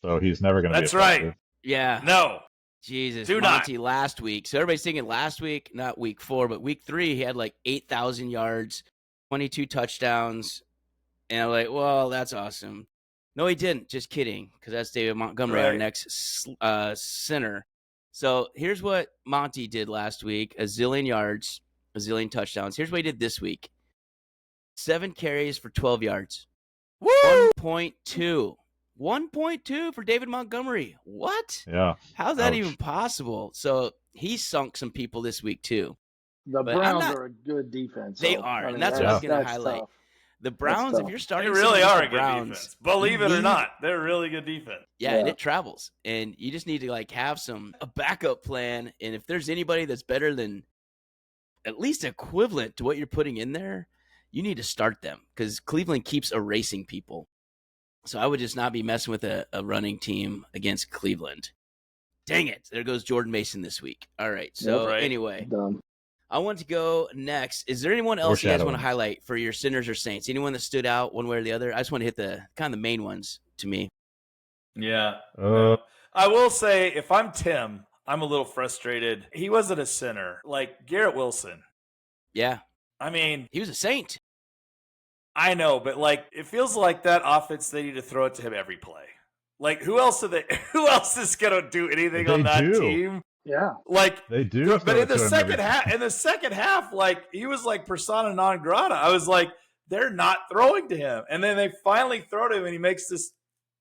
so he's never going to be That's right. effective. Yeah. No. Jesus. Do not. Monty last week. So everybody's thinking last week, not week 4, but week 3, he had like 8,000 yards, 22 touchdowns. And I'm like, well, that's awesome. No, he didn't. Just kidding, because that's David Montgomery, our Right. next center. So here's what Monty did last week: a zillion yards, a zillion touchdowns. Here's what he did this week: 7 carries for 12 yards. Woo! 1.2. 1.2 for David Montgomery. What? Yeah. How's that Ouch. even possible? So he sunk some people this week too. The But I'm Browns not- are a good defense. They so, are, I and mean, that's what I was going to that's highlight. tough. The Browns, if tough. you're They starting, really some of are the a good Browns, defense. Believe it or you- not, they're a really good defense. Yeah, and Yeah. it travels, and you just need to have a backup plan. And if there's anybody that's better than, at least equivalent to what you're putting in there, you need to start them because Cleveland keeps erasing people. So I would just not be messing with a running team against Cleveland. Dang it! There goes Jordan Mason this week. All right. So Yep. Right. anyway, Done. I want to go next. Is there anyone else you guys want to Foreshadowing. highlight for your Sinners or Saints? Anyone that stood out one way or the other? I just want to hit the kind of the main ones to me. Yeah. Uh, I will say, if I'm Tim, I'm a little frustrated. He wasn't a center. Like Garrett Wilson. Yeah, I mean, he was a Saint. I know, but it feels like that offense, they need to throw it to him every play. Like, who else is going to do anything on They that do. team? Yeah. they do. But throw in it the to him second every- half, he was like persona non grata. I was like, they're not throwing to him. And then they finally throw to him, and he makes this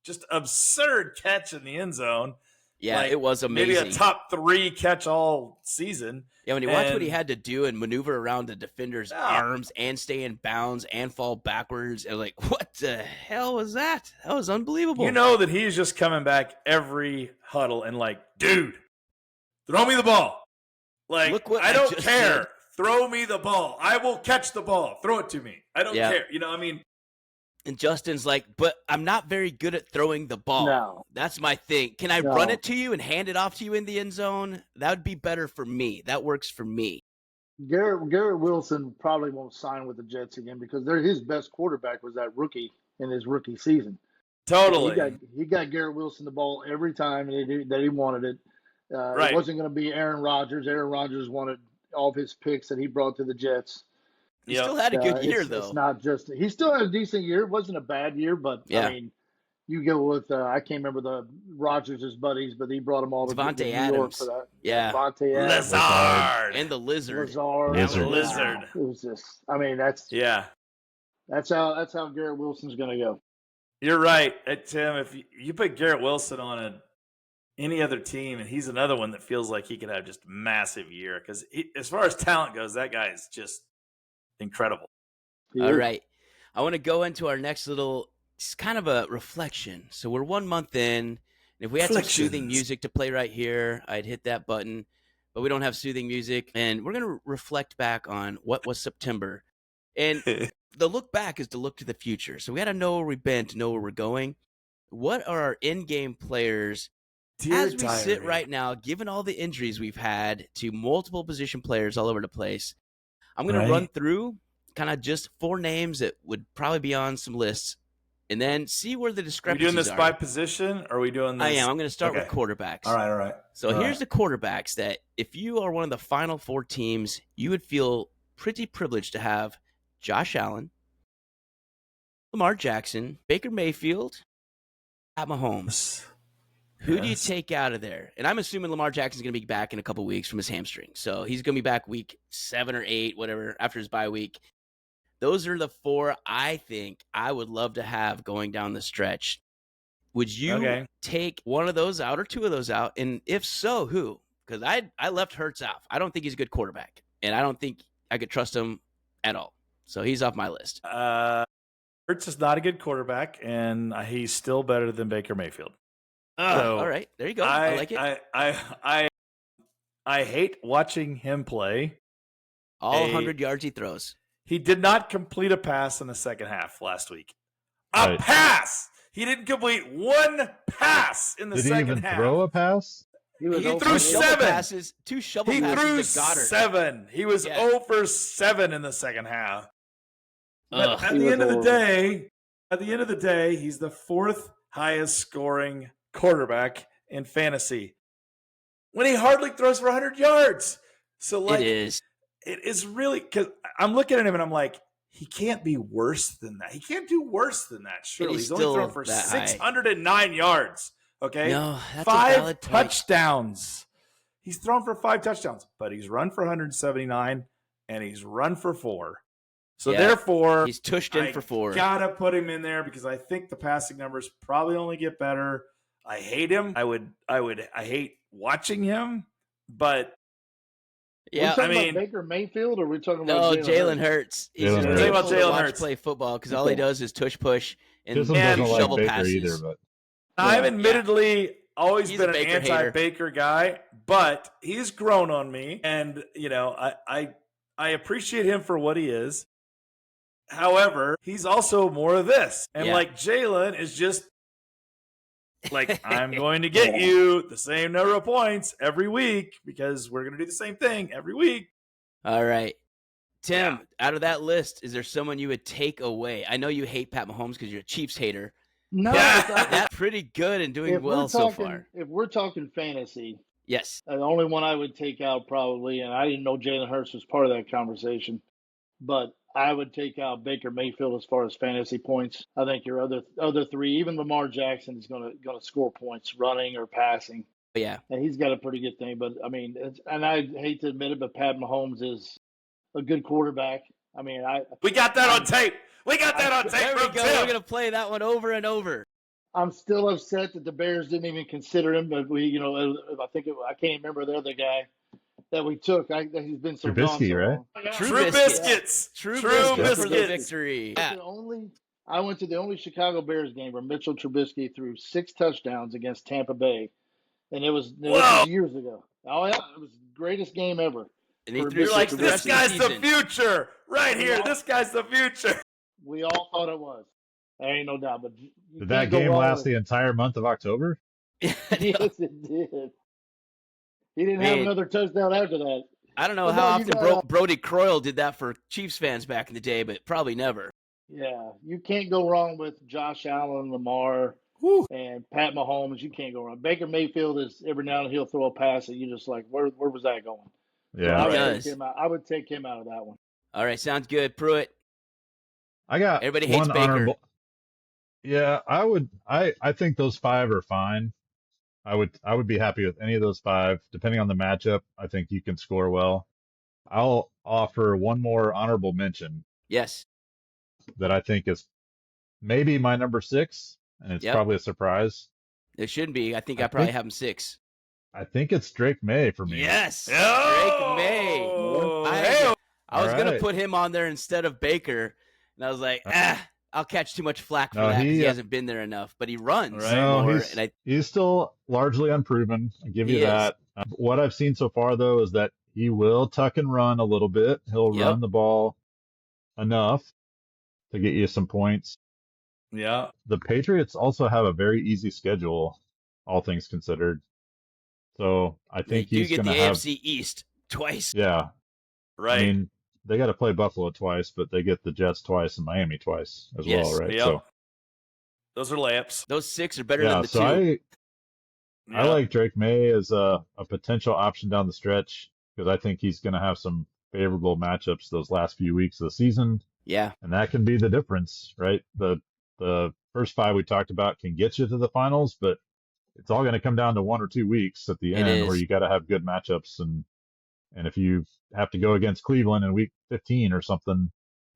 just absurd catch in the end zone. Yeah, it was amazing. Maybe a top 3 catch all season. Yeah, when you watch what he And- had to do and maneuver around the defender's arms and stay in bounds and fall backwards, and like, what the hell was that? That was unbelievable. You know that he's just coming back every huddle and like, dude, throw me the ball. Like, Look what I I don't just care. did. throw me the ball. I will catch the ball. Throw it to me. I don't care. You know, I mean. And Justin's like, but I'm not very good at throwing the ball. No. That's my thing. Can I run it to you and hand it off to you in the end zone? That would be better for me. That works for me. Garrett Wilson probably won't sign with the Jets again because his best quarterback was that rookie in his rookie season. Totally. He got Garrett Wilson the ball every time that he wanted it. Right. It wasn't going to be Aaron Rodgers. Aaron Rodgers wanted all of his picks that he brought to the Jets. He still had a good year, though. It's not just – he still had a decent year. It wasn't a bad year, but, I mean, you go with I can't remember the Rodgers' buddies, but he brought them all to New York for that. Yeah. Devontae Adams. Lazard. And the Lizard. Lizard. It was just – I mean, that's how Garrett Wilson's going to go. You're right, Tim. If you put Garrett Wilson on any other team, and he's another one that feels like he could have just a massive year because as far as talent goes, that guy is just incredible. All right. I want to go into our next little – it's kind of a reflection. So we're 1 month in. And if we had some soothing music to play right here, I'd hit that button. But we don't have soothing music. And we're going to reflect back on what was September. And the look back is to look to the future. So we got to know where we've been to know where we're going. What are our in-game players as we sit right now, given all the injuries we've had to multiple position players all over the place? I'm going to run through kind of just 4 names that would probably be on some lists and then see where the discrepancies are. Are we doing this by position or are we doing this? I am. I'm going to start with quarterbacks. All right. So here's the quarterbacks that if you are one of the final 4 teams, you would feel pretty privileged to have Josh Allen, Lamar Jackson, Baker Mayfield, Pat Mahomes. Who do you take out of there? And I'm assuming Lamar Jackson's going to be back in a couple weeks from his hamstring. So he's going to be back week 7 or 8, whatever, after his bye week. Those are the 4 I think I would love to have going down the stretch. Would you take one of those out or 2 of those out? And if so, who? Because I left Hurts out. I don't think he's a good quarterback. And I don't think I could trust him at all. So he's off my list. Hurts is not a good quarterback, and he's still better than Baker Mayfield. So all right, there you go. I like it. I hate watching him play. All 100 yards he throws. He did not complete a pass in the second half last week. A pass! He didn't complete one pass in the second half. Did he even throw a pass? He threw 7 passes. 2 shovel passes. He threw to Goddard. 7. He was 0 for 7 in the second half. But at the end of the day, he's the 4th highest scoring quarterback in fantasy when he hardly throws for 100 yards. So it is really, because I'm looking at him and I'm like, he can't be worse than that. He can't do worse than that. Surely he's only thrown for 609 yards. Okay, no, that's 5 touchdowns. He's thrown for 5 touchdowns, but he's run for 179 and he's run for 4. So therefore, he's tushed in for 4. Gotta put him in there because I think the passing numbers probably only get better. I hate him. I hate watching him, but are we talking about Baker Mayfield, or are we talking about Jalen Hurts? He's just talking about Jalen Hurts play football because all he does is tush push and shovel like passes. Either, but I've admittedly always been an anti-Baker guy, but he's grown on me, and I appreciate him for what he is. However, he's also more of this. And like Jalen is just like, I'm going to get you the same number of points every week because we're going to do the same thing every week. All right. Tim, out of that list, is there someone you would take away? I know you hate Pat Mahomes because you're a Chiefs hater. No. That's pretty good and doing well so far. If we're talking fantasy, yes. The only one I would take out probably, and I didn't know Jalen Hurts was part of that conversation, but I would take out Baker Mayfield as far as fantasy points. I think your other 3, even Lamar Jackson is going to score points running or passing. Yeah, and he's got a pretty good thing. But I mean, and I hate to admit it, but Pat Mahomes is a good quarterback. I mean, we got that on tape. We got that on tape. There we go. We're going to play that one over and over. I'm still upset that the Bears didn't even consider him. But I can't remember the other guy that we took. He's been so Trubisky, gone. Right? True biscuits. True biscuits for the victory. I went to the only Chicago Bears game where Mitchell Trubisky threw 6 touchdowns against Tampa Bay, and it was years ago. Oh yeah, it was the greatest game ever. And he threw You're like, the this rest of guy's the season. future right here. This guy's the future. We all thought it was. There ain't no doubt. But Did that game last the entire month of October? Yes, it did. He didn't have another touchdown after that. I don't know how often Brody Croyle did that for Chiefs fans back in the day, but probably never. Yeah, you can't go wrong with Josh Allen, Lamar, and Pat Mahomes. You can't go wrong. Baker Mayfield is every now and then he'll throw a pass and you just like, where was that going? Yeah, so I would take him out of that one. All right, sounds good. Pruitt. I got everybody hates Baker. Honorable. Yeah, I would. I think those 5 are fine. I would be happy with any of those 5, depending on the matchup. I think you can score well. I'll offer one more honorable mention. Yes. That I think is maybe my number 6, and it's probably a surprise. It shouldn't be. I think I probably have him 6. I think it's Drake May for me. Yes, Drake May. I was going to put him on there instead of Baker, and I was like, I'll catch too much flack for that because he hasn't been there enough. But he runs. Right? No, he's still largely unproven. I'll give you that. What I've seen so far, though, is that he will tuck and run a little bit. He'll run the ball enough to get you some points. Yeah. The Patriots also have a very easy schedule, all things considered. So I think he's going to have the AFC East twice. Yeah. Right. I mean, they got to play Buffalo twice, but they get the Jets twice and Miami twice as well, right? Yep. So those are layups. Those 6 are better than the 2. I like Drake May as a potential option down the stretch because I think he's going to have some favorable matchups those last few weeks of the season. Yeah. And that can be the difference, right? The first 5 we talked about can get you to the finals, but it's all going to come down to 1 or 2 weeks at the end where you got to have good matchups. And if you have to go against Cleveland in week 15 or something,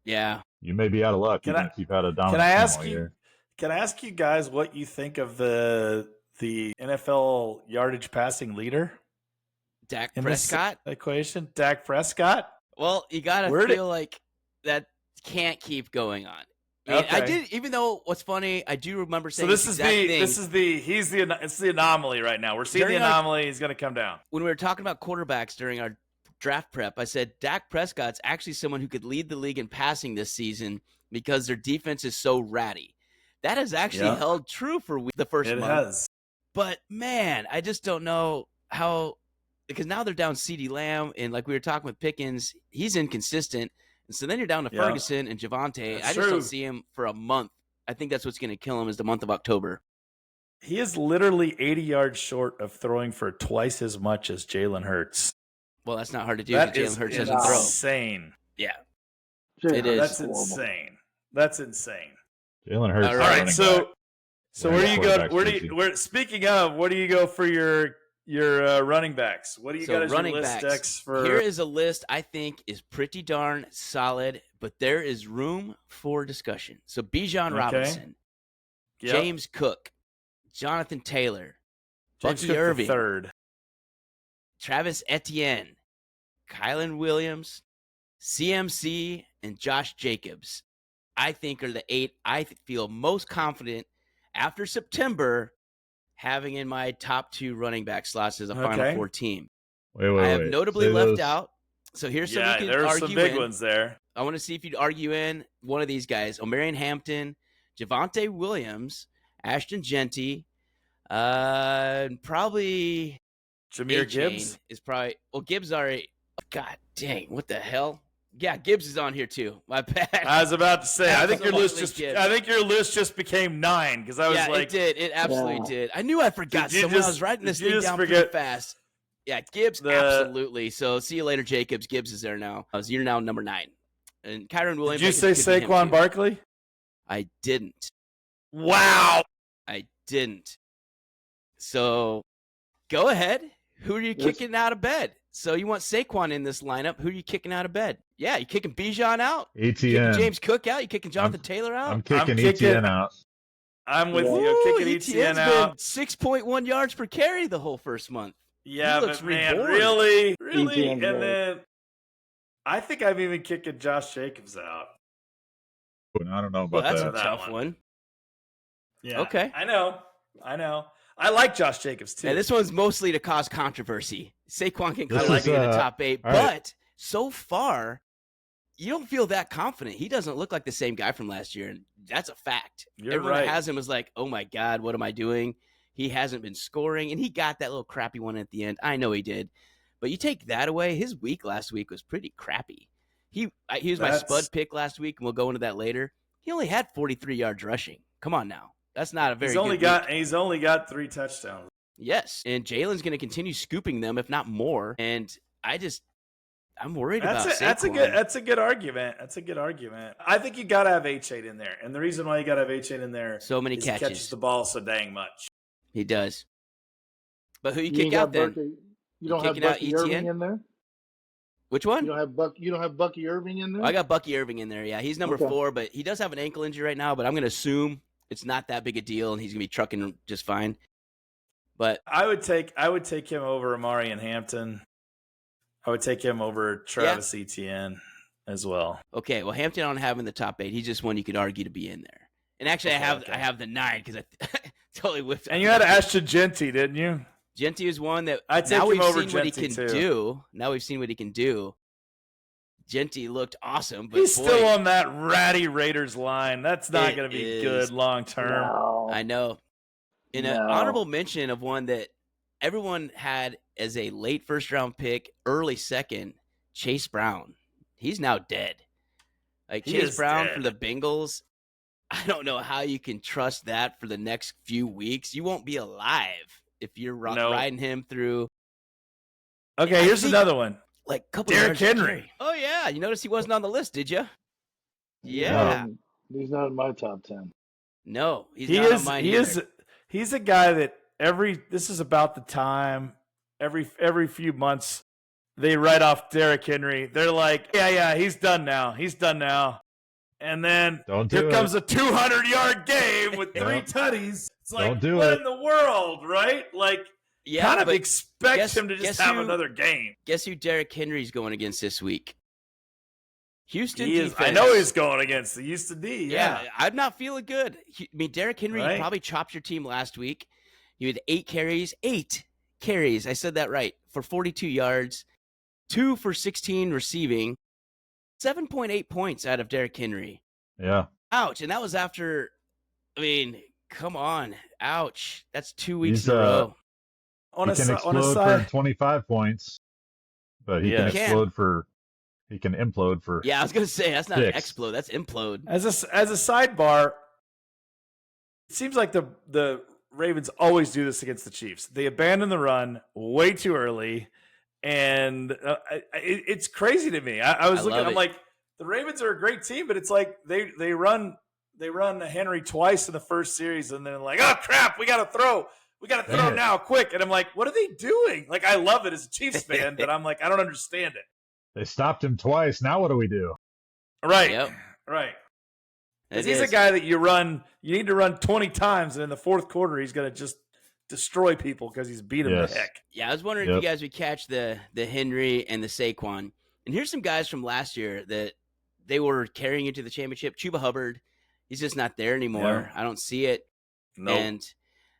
you may be out of luck if you've had a dominant team all year. Can I ask you guys what you think of the NFL yardage passing leader? Dak Prescott? Equation? Dak Prescott? Well, you got to feel like that can't keep going on. I did, even though what's funny, I do remember saying it's the anomaly right now. We're seeing the anomaly. He's going to come down. When we were talking about quarterbacks during our draft prep, I said Dak Prescott's actually someone who could lead the league in passing this season because their defense is so ratty. That has actually held true for the first month. It has. But man, I just don't know how, because now they're down CeeDee Lamb, and like we were talking with Pickens, he's inconsistent. And so then you're down to Ferguson and Javonte. I just don't see him for a month. I think that's what's going to kill him is the month of October. He is literally 80 yards short of throwing for twice as much as Jalen Hurts. Well, that's not hard to do because Jalen Hurts doesn't throw. Insane. Yeah. It is. That's insane. That's insane. Jalen Hurts. All right. So where do you go? Speaking of, where do you go for your running backs? What do you got as your list, Dex? Here is a list I think is pretty darn solid, but there is room for discussion. So Bijan Robinson, James Cook, Jonathan Taylor, Bucky Irving, third, Travis Etienne, Kylan Williams, CMC, and Josh Jacobs, I think are the 8 I feel most confident after September having in my top 2 running back slots as a Final Four team. I have notably left out. So here's some you can there are argue some big in. ones there. I want to see if you'd argue in one of these guys. Omarion Hampton, Javonte Williams, Ashton Genty, probably Jahmyr Gibbs is probably Gibbs already. God dang, what the hell? Yeah, Gibbs is on here too. My bad. I was about to say, I think your list just became 9 because I was like, it did. It absolutely did. I knew I forgot someone. I was writing this thing down pretty fast. Yeah, Gibbs, absolutely. So see you later, Jacobs. Gibbs is there now. You're now number 9. And Kyron Williams. Did you say Saquon Barkley? I didn't. Wow. I didn't. So go ahead. Who are you kicking out of bed? So you want Saquon in this lineup. Who are you kicking out of bed? Yeah, you kicking Bijan out? ETN. James Cook out? You kicking Jonathan Taylor out? I'm kicking ETN out. I'm with you. I'm kicking ETN out. 6.1 yards per carry the whole first month. Yeah, but man, really? And then I think I'm even kicking Josh Jacobs out. I don't know about that's that. a tough one. Yeah. Okay. I know. I like Josh Jacobs too. And this one's mostly to cause controversy. Saquon can come in the top 8, but right. so far, you don't feel that confident. He doesn't look like the same guy from last year, and that's a fact. Everyone that has him is like, oh my God, what am I doing? He hasn't been scoring, and he got that little crappy one at the end. I know he did. But you take that away, his week last week was pretty crappy. He was my spud pick last week, and we'll go into that later. He only had 43 yards rushing. Come on now. That's not a very good week. He's only got 3 touchdowns. Yes, and Jalen's going to continue scooping them, if not more. And I'm worried about Saquon. That's a good argument. That's a good argument. I think you got to have H8 in there. And the reason why you got to have H8 in there so many is catches. He catches the ball so dang much. He does. But who you kick out then? You don't have Bucky Irving in there? Which one? You don't have Bucky Irving in there? I got Bucky Irving in there, yeah. He's number 4, but he does have an ankle injury right now, but I'm going to assume it's not that big a deal, and he's going to be trucking just fine. But I would take him over Amari and Hampton. I would take him over Travis Etienne as well. Okay, well, Hampton I don't have in the top 8. He's just one you could argue to be in there. And actually, I have the 9 because I totally whiffed. And you had Ashton Genty, didn't you? Genty is one that now we've seen what he can do. Now we've seen what he can do. Genty looked awesome, but he's still on that ratty Raiders line. That's not going to be good long term. No. I know. In an honorable mention of one that everyone had as a late first-round pick, early second, Chase Brown. He's now dead. Like Chase Brown for the Bengals, I don't know how you can trust that for the next few weeks. You won't be alive if you're riding him through. Okay, here's another one. Like a couple Derrick Henry. Oh, yeah. You noticed he wasn't on the list, did you? Yeah. He's not in my top 10. No, he's not on mine either. He's a guy that this is about the time, every few months, they write off Derrick Henry. They're like, yeah, he's done now. He's done now. And then here comes a 200-yard game with 3 tutties. It's like, what in the world, right? Like, kind of expect him to just have another game. Guess who Derrick Henry's going against this week? Houston defense. I know he's going against the Houston D. Yeah. I'm not feeling good. I mean, Derrick Henry probably chopped your team last week. You had 8 carries. I said that right. For 42 yards, 2 for 16 receiving, 7.8 points out of Derrick Henry. Yeah. Ouch. And that was after, come on. Ouch. That's 2 weeks in a row. He can explode for 25 points, but he can explode for... He can implode for. Yeah, I was gonna say that's not 6. An explode. That's implode. As a sidebar, it seems like the Ravens always do this against the Chiefs. They abandon the run way too early, and it's crazy to me. I was looking. I'm like, the Ravens are a great team, but it's like they run Henry twice in the first series, and then like, oh crap, we got to throw. We got to throw now, quick. And I'm like, what are they doing? Like, I love it as a Chiefs fan, but I'm like, I don't understand it. They stopped him twice. Now what do we do? Right. Yep. Right. Because he's a guy that you need to run 20 times, and in the fourth quarter, he's going to just destroy people because he's beat them to heck. Yeah, I was wondering if you guys would catch the Henry and the Saquon. And here's some guys from last year that they were carrying into the championship. Chuba Hubbard, he's just not there anymore. Yeah. I don't see it. Nope. And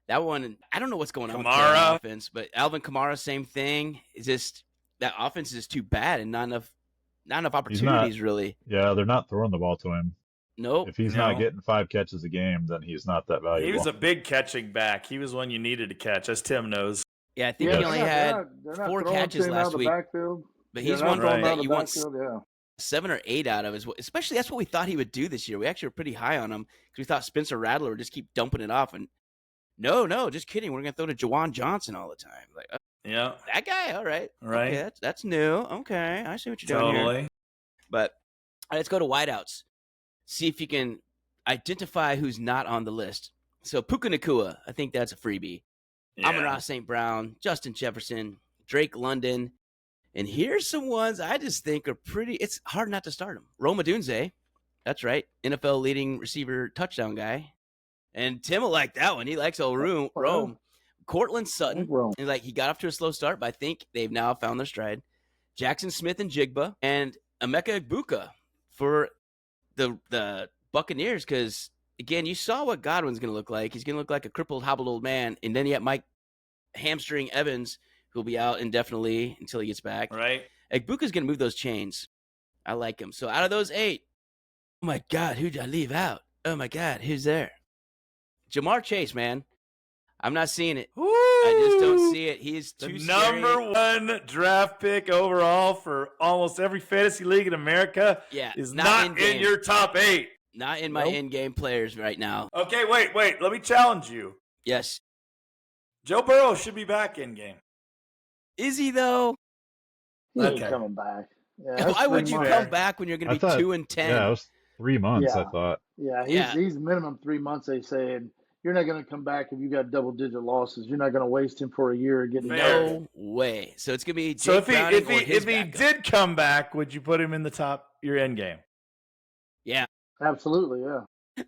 that one, I don't know what's going on with the offense, but Alvin Kamara, same thing. It's just that offense is too bad and not enough opportunities, really. Yeah, they're not throwing the ball to him. Nope. If he's not getting 5 catches a game, then he's not that valuable. He was a big catching back. He was one you needed to catch, as Tim knows. Yeah, I think he only had 4 catches last week. But he's one that you want 7 or 8 out of, especially that's what we thought he would do this year. We actually were pretty high on him because we thought Spencer Rattler would just keep dumping it off. And no, just kidding. We're going to throw to Jawan Johnson all the time. Like, yeah, that guy. All right. Right. Okay, that's new. Okay, I see what you're doing here. But all right, let's go to wideouts. See if you can identify who's not on the list. So Puka Nacua, I think that's a freebie. Yeah. Amon-Ra St. Brown, Justin Jefferson, Drake London. And here's some ones I just think are pretty. It's hard not to start them. Rome Odunze. That's right. NFL leading receiver touchdown guy. And Tim will like that one. He likes old Rome. Cortland Sutton. And he got off to a slow start, but I think they've now found their stride. Jackson Smith and Jigba. And Emeka Egbuka for the Buccaneers, because again, you saw what Godwin's going to look like. He's going to look like a crippled, hobbled old man. And then you have Mike hamstring Evans, who'll be out indefinitely until he gets back. Right. Egbuka's going to move those chains. I like him. So out of those 8, oh my God, who did I leave out? Oh my God, who's there? Jamar Chase, man. I'm not seeing it. Woo! I just don't see it. He's too scary. Number 1 draft pick overall for almost every fantasy league in America. Yeah, is not in your top 8. Not in my in-game players right now. Okay, wait. Let me challenge you. Yes. Joe Burrow should be back in game. Is he though? He ain't Okay. coming back. Yeah, Why would you fair. come back when you're going to be 2-10? Yeah, it was 3 months, Yeah. I thought. Yeah, he's minimum 3 months. They say, and you're not going to come back if you got double-digit losses. You're not going to waste him for a year and get him. No way. So it's going to be Jake So if he backup. did come back, would you put him in the top your end game? Yeah. Absolutely, yeah.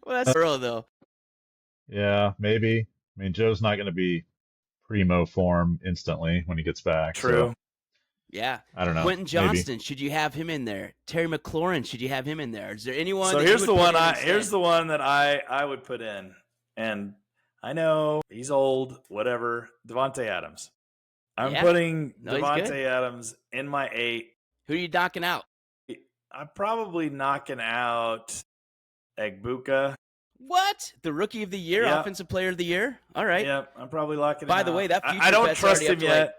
Well, that's Burrow though. Yeah, maybe. I mean, Joe's not going to be primo form instantly when he gets back. True. So, Yeah. I don't know. Quentin maybe. Johnston, should you have him in there? Terry McLaurin, should you have him in there? Is there anyone? So that you here's would the put one. in instead? Here's the one that I would put in, and I know he's old. Whatever. Devontae Adams. I'm Yeah. putting No, he's Devontae good. Adams in my 8. Who are you knocking out? I'm probably knocking out Egbuka. What? The rookie of the year, Yeah. offensive player of the year? All right. Yeah, I'm probably locking him By the out. way, that future I don't bet's trust already him up to, yet. like,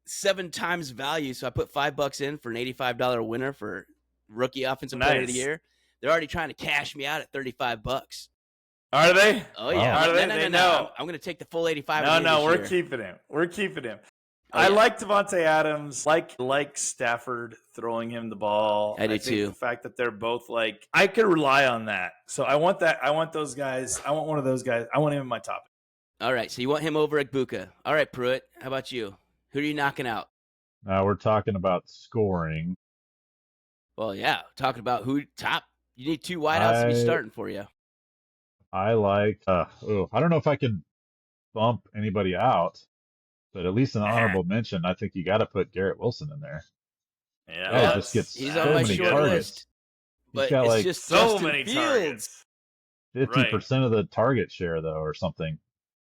7 times value. So I put $5 in for an $85 winner for rookie offensive player of the Nice. year. They're already trying to cash me out at $35. Are they? Oh yeah. Are they? No. They know. I'm going to take the full 85. No, we're this keeping him. We're keeping him. Oh, I yeah. like Devontae Adams. Like Stafford throwing him the ball. I do think too. The fact that they're both like, I could rely on that. So I want that. I want those guys. I want one of those guys. I want him in my top. All right. So you want him over Egbuka. All right, Pruitt. How about you? Who are you knocking out? Now we're talking about scoring. Well, yeah. Talking about who top. You need 2 wideouts to be starting for you. I like, I don't know if I can bump anybody out, but at least an honorable mention. I think you got to put Garrett Wilson in there. Yeah, He just gets He's so on my many short targets. list. But He's got it's like just so Justin many Fields. targets. 50% of the target share, though, or something.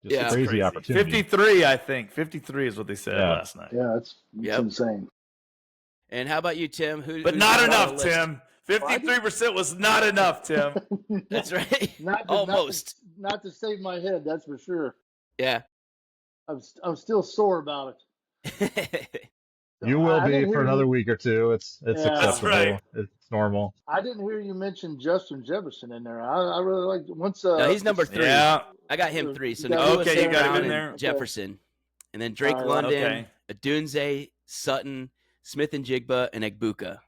Just Yeah. crazy opportunity. 53, I think. 53 is what they said Yeah. last night. Yeah, it's Yep. insane. And how about you, Tim? But who's not on the enough, list? Tim. 53% was not enough, Tim. That's right. Not to, Almost. Not to save my head, that's for sure. Yeah. I'm still sore about it. You will I be didn't for hear another you- week or two. It's Yeah. acceptable. That's right. It's normal. I didn't hear you mention Justin Jefferson in there. I really like once. No, he's number 3. Yeah. I got him 3. So Okay, Nakua, you St. got him Brown, in and there? Jefferson. And then Drake All right, London, okay. Adunze, Sutton, Smith and Jigba, and Egbuka.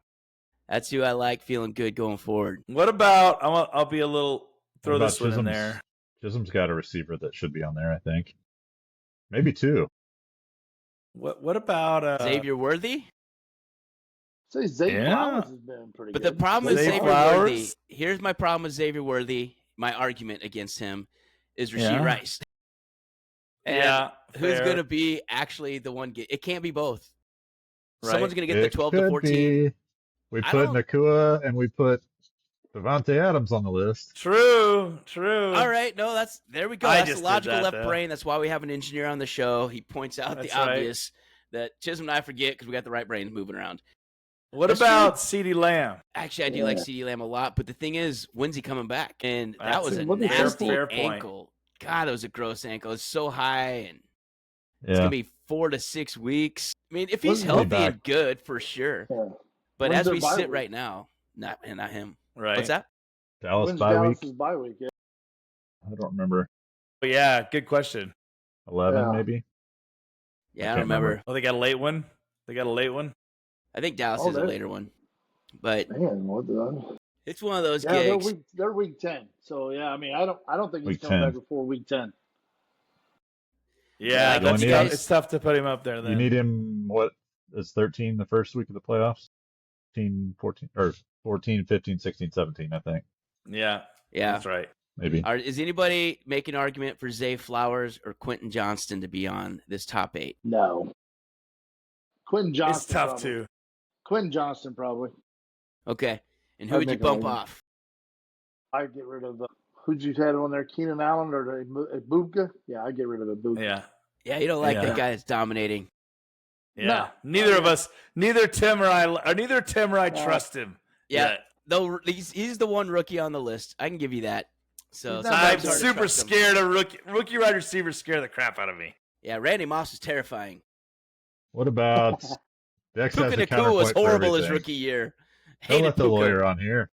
That's who I like feeling good going forward. What about, I'll be a little, throw What about this one in Chisholm's? there. Chisholm's got a receiver that should be on there, I think. Maybe 2. What about Xavier Worthy? say Zay Yeah. Flowers has been pretty But good. the problem with Zay Xavier Flowers? Worthy, here's my problem with Xavier Worthy. My argument against him is Rasheed Yeah. Rice. And Yeah, who's fair. going to be actually the one? It can't be both. Right. Someone's going to get the It 12 to could 14. be. We I put don't- Nakua and we put Devontae Adams on the list. True. All right, no, there we go. I That's just the did logical that, left though. brain. That's why we have an engineer on the show. He points out That's the right. obvious that Chisholm and I forget because we got the right brains moving around. What That's about CeeDee Lamb? Actually, I do Yeah. like CeeDee Lamb a lot, but the thing is, when's he coming back? And that That's was a a fair- nasty fair point. ankle. God, that was a gross ankle. It's so high, and it's Yeah. gonna be 4 to 6 weeks. I mean, if he's When's he healthy back? and good, for sure. Yeah. But When's as their we bye sit week? right now, not him. Right. What's that? Dallas When's bye week. Dallas's bye week? Yeah. I don't remember. Yeah, good question. 11 Yeah. maybe. Yeah, I can't don't remember. Oh, they got a late one? I think Dallas Oh, is a they're- later one, but Man, what the? it's one of those Yeah, gigs. they're week 10. So yeah, I mean, I don't think he's Week coming 10. back before week 10. Yeah, I got that's you tough. guys. It's tough to put him up there then. You need him, what is 13 the first week of the playoffs? 15, 14, or 14, 15, 16, 17, I think. Yeah, Yeah. that's right. Maybe. Is anybody making an argument for Zay Flowers or Quentin Johnston to be on this top 8? No. Quentin Johnston. It's tough probably. too. Quentin Johnston probably. Okay. And who I'd would you make an bump argument. off? I'd get rid of who'd you had on there? Keenan Allen or Ibukah? Yeah, I get rid of Ibukah. Yeah, you don't like that guy that's dominating. Yeah. No. Neither of us, neither Tim or I trust him. Yeah. Though he's the one rookie on the list. I can give you that. So I'm super scared of rookie wide receivers scare the crap out of me. Yeah, Randy Moss is terrifying. What about Dex has Puka a Nakua was horrible his everything. rookie year. Don't let the lawyer on here.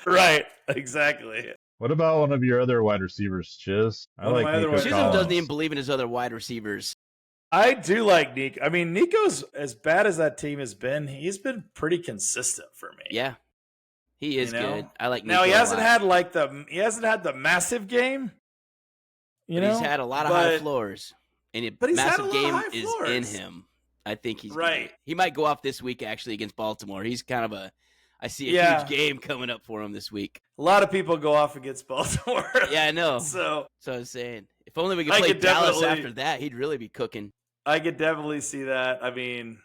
Right, exactly. What about one of your other wide receivers, Chiz? I One of like my other Nico wide- Chisholm Collins. doesn't even believe in his other wide receivers. I do like Nico. I mean, Nico's, as bad as that team has been, he's been pretty consistent for me. Yeah, he is good. I like Nico. Now he hasn't a lot. had the massive game. But he's had a lot of high floors, and a he's had a massive lot of game high is floors. in him. I think he's right. He might go off this week actually against Baltimore. He's kind of I see a huge game coming up for him this week. A lot of people go off against Baltimore. Yeah, I know. So I was saying, if only we could play Dallas after that, he'd really be cooking. I could definitely see that. I mean,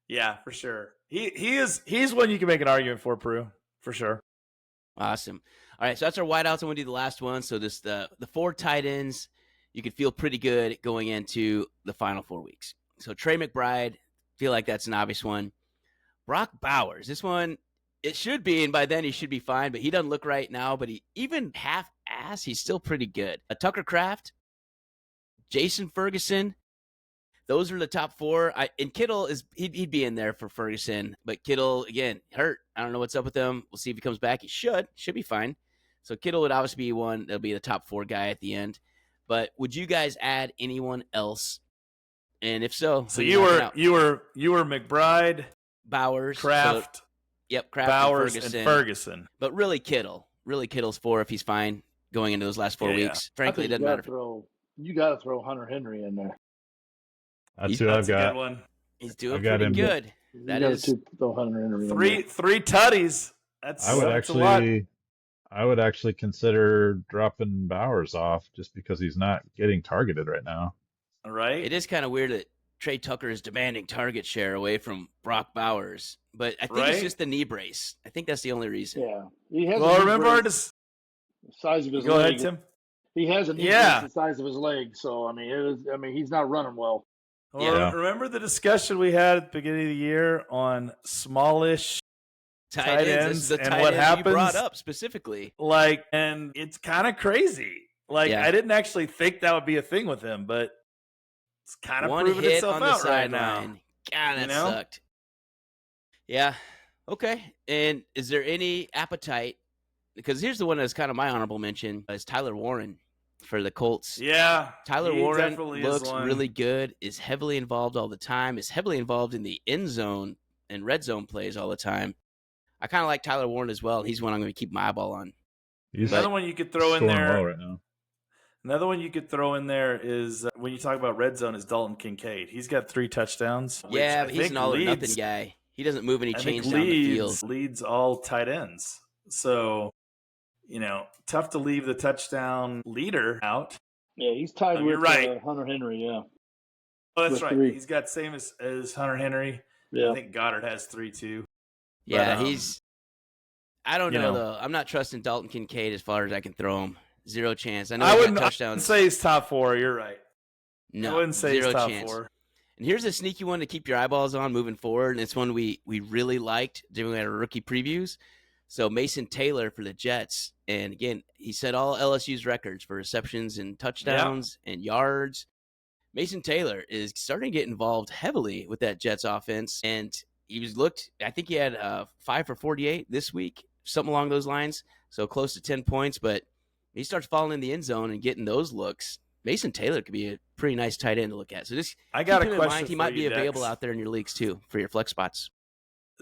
yeah, for sure. He's one you can make an argument for, Pru, for sure. Awesome. All right, so that's our wideouts. I'm going to do the last one. So this the 4 tight ends, you can feel pretty good going into the final 4 weeks. So Trey McBride, feel like that's an obvious one. Brock Bowers, this one, it should be, and by then he should be fine, but he doesn't look right now, but he even half-ass, he's still pretty good. Tucker Kraft, Jason Ferguson, those are the top 4. And Kittle, he'd be in there for Ferguson, but Kittle, again, hurt. I don't know what's up with him. We'll see if he comes back. He should be fine. So Kittle would obviously be one. That'll be the top 4 guy at the end. But would you guys add anyone else? And if so, you were McBride, Bowers, Kraft, Kraft, Bowers, and Ferguson. But really Kittle. Really Kittle's 4 if he's fine going into those last 4 weeks. Frankly, it doesn't matter. You got to throw Hunter Henry in there. That's who I've got. A good one. He's doing pretty good. That is throw Hunter Henry. Three tutties. I would actually consider dropping Bowers off just because he's not getting targeted right now. All right. It is kind of weird that Trey Tucker is demanding target share away from Brock Bowers, but I think it's just the knee brace. I think that's the only reason. Yeah, he has. Remember the size of his leg. Go ahead, Tim. He has a knee brace the size of his leg, so I mean, he's not running well. Remember the discussion we had at the beginning of the year on smallish tight ends and what happens? You brought up specifically. And it's kind of crazy. I didn't actually think that would be a thing with him, but it's kind of proving itself out right now. God, that sucked. Yeah. Okay. And is there any appetite? Because here's the one that's kind of my honorable mention is Tyler Warren for the Colts. Yeah. Tyler Warren looks really good, is heavily involved all the time, is heavily involved in the end zone and red zone plays all the time. I kind of like Tyler Warren as well. He's one I'm going to keep my eyeball on. Another one you could throw in there. Right now. Another one you could throw in there is when you talk about red zone is Dalton Kincaid. He's got 3 touchdowns. Yeah, but he's an all or nothing guy. He doesn't move any chains down the field. Leads all tight ends. So, tough to leave the touchdown leader out. Yeah, he's tied with Hunter Henry, yeah. Oh, that's right. 3. He's got same as Hunter Henry. Yeah. I think Goddard has 3 too. Yeah, I don't know, though. I'm not trusting Dalton Kincaid as far as I can throw him. 0 chance. I wouldn't say he's top 4. You're right. No, I wouldn't say he's top 4. And here's a sneaky one to keep your eyeballs on moving forward, and it's one we really liked doing our rookie previews. So Mason Taylor for the Jets. And, again, he set all LSU's records for receptions and touchdowns and yards. Mason Taylor is starting to get involved heavily with that Jets offense, and I think he had 5 for 48 this week, something along those lines, so close to 10 points, but he starts falling in the end zone and getting those looks. Mason Taylor could be a pretty nice tight end to look at. So just I got keep a him question in mind. He might be available out there in your leagues too for your flex spots.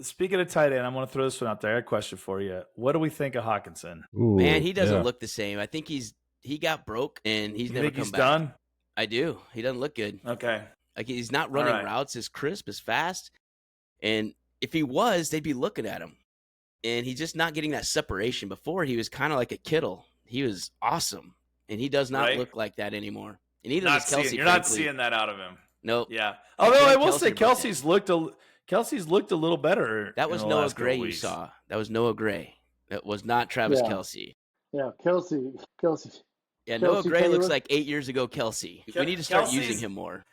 Speaking of tight end, I'm going to throw this one out there. I got a question for you. What do we think of Hawkinson? Ooh, man, he doesn't look the same. I think he got broke and he's never come back. Done? I do. He doesn't look good. Okay. He's not running routes as crisp, as fast. And if he was, they'd be looking at him. And he's just not getting that separation. Before, he was kind of like a Kittle. He was awesome. And he does not look like that anymore. And neither does Kelsey. You're not seeing that out of him. Nope. Yeah. Although I will say Kelsey's looked a little better. That was Noah Gray you saw. That was Noah Gray. That was not Travis Kelsey. Yeah, Kelsey. Yeah, Noah Kelsey Gray looks Taylor. like 8 years ago Kelsey. We need to start using him more.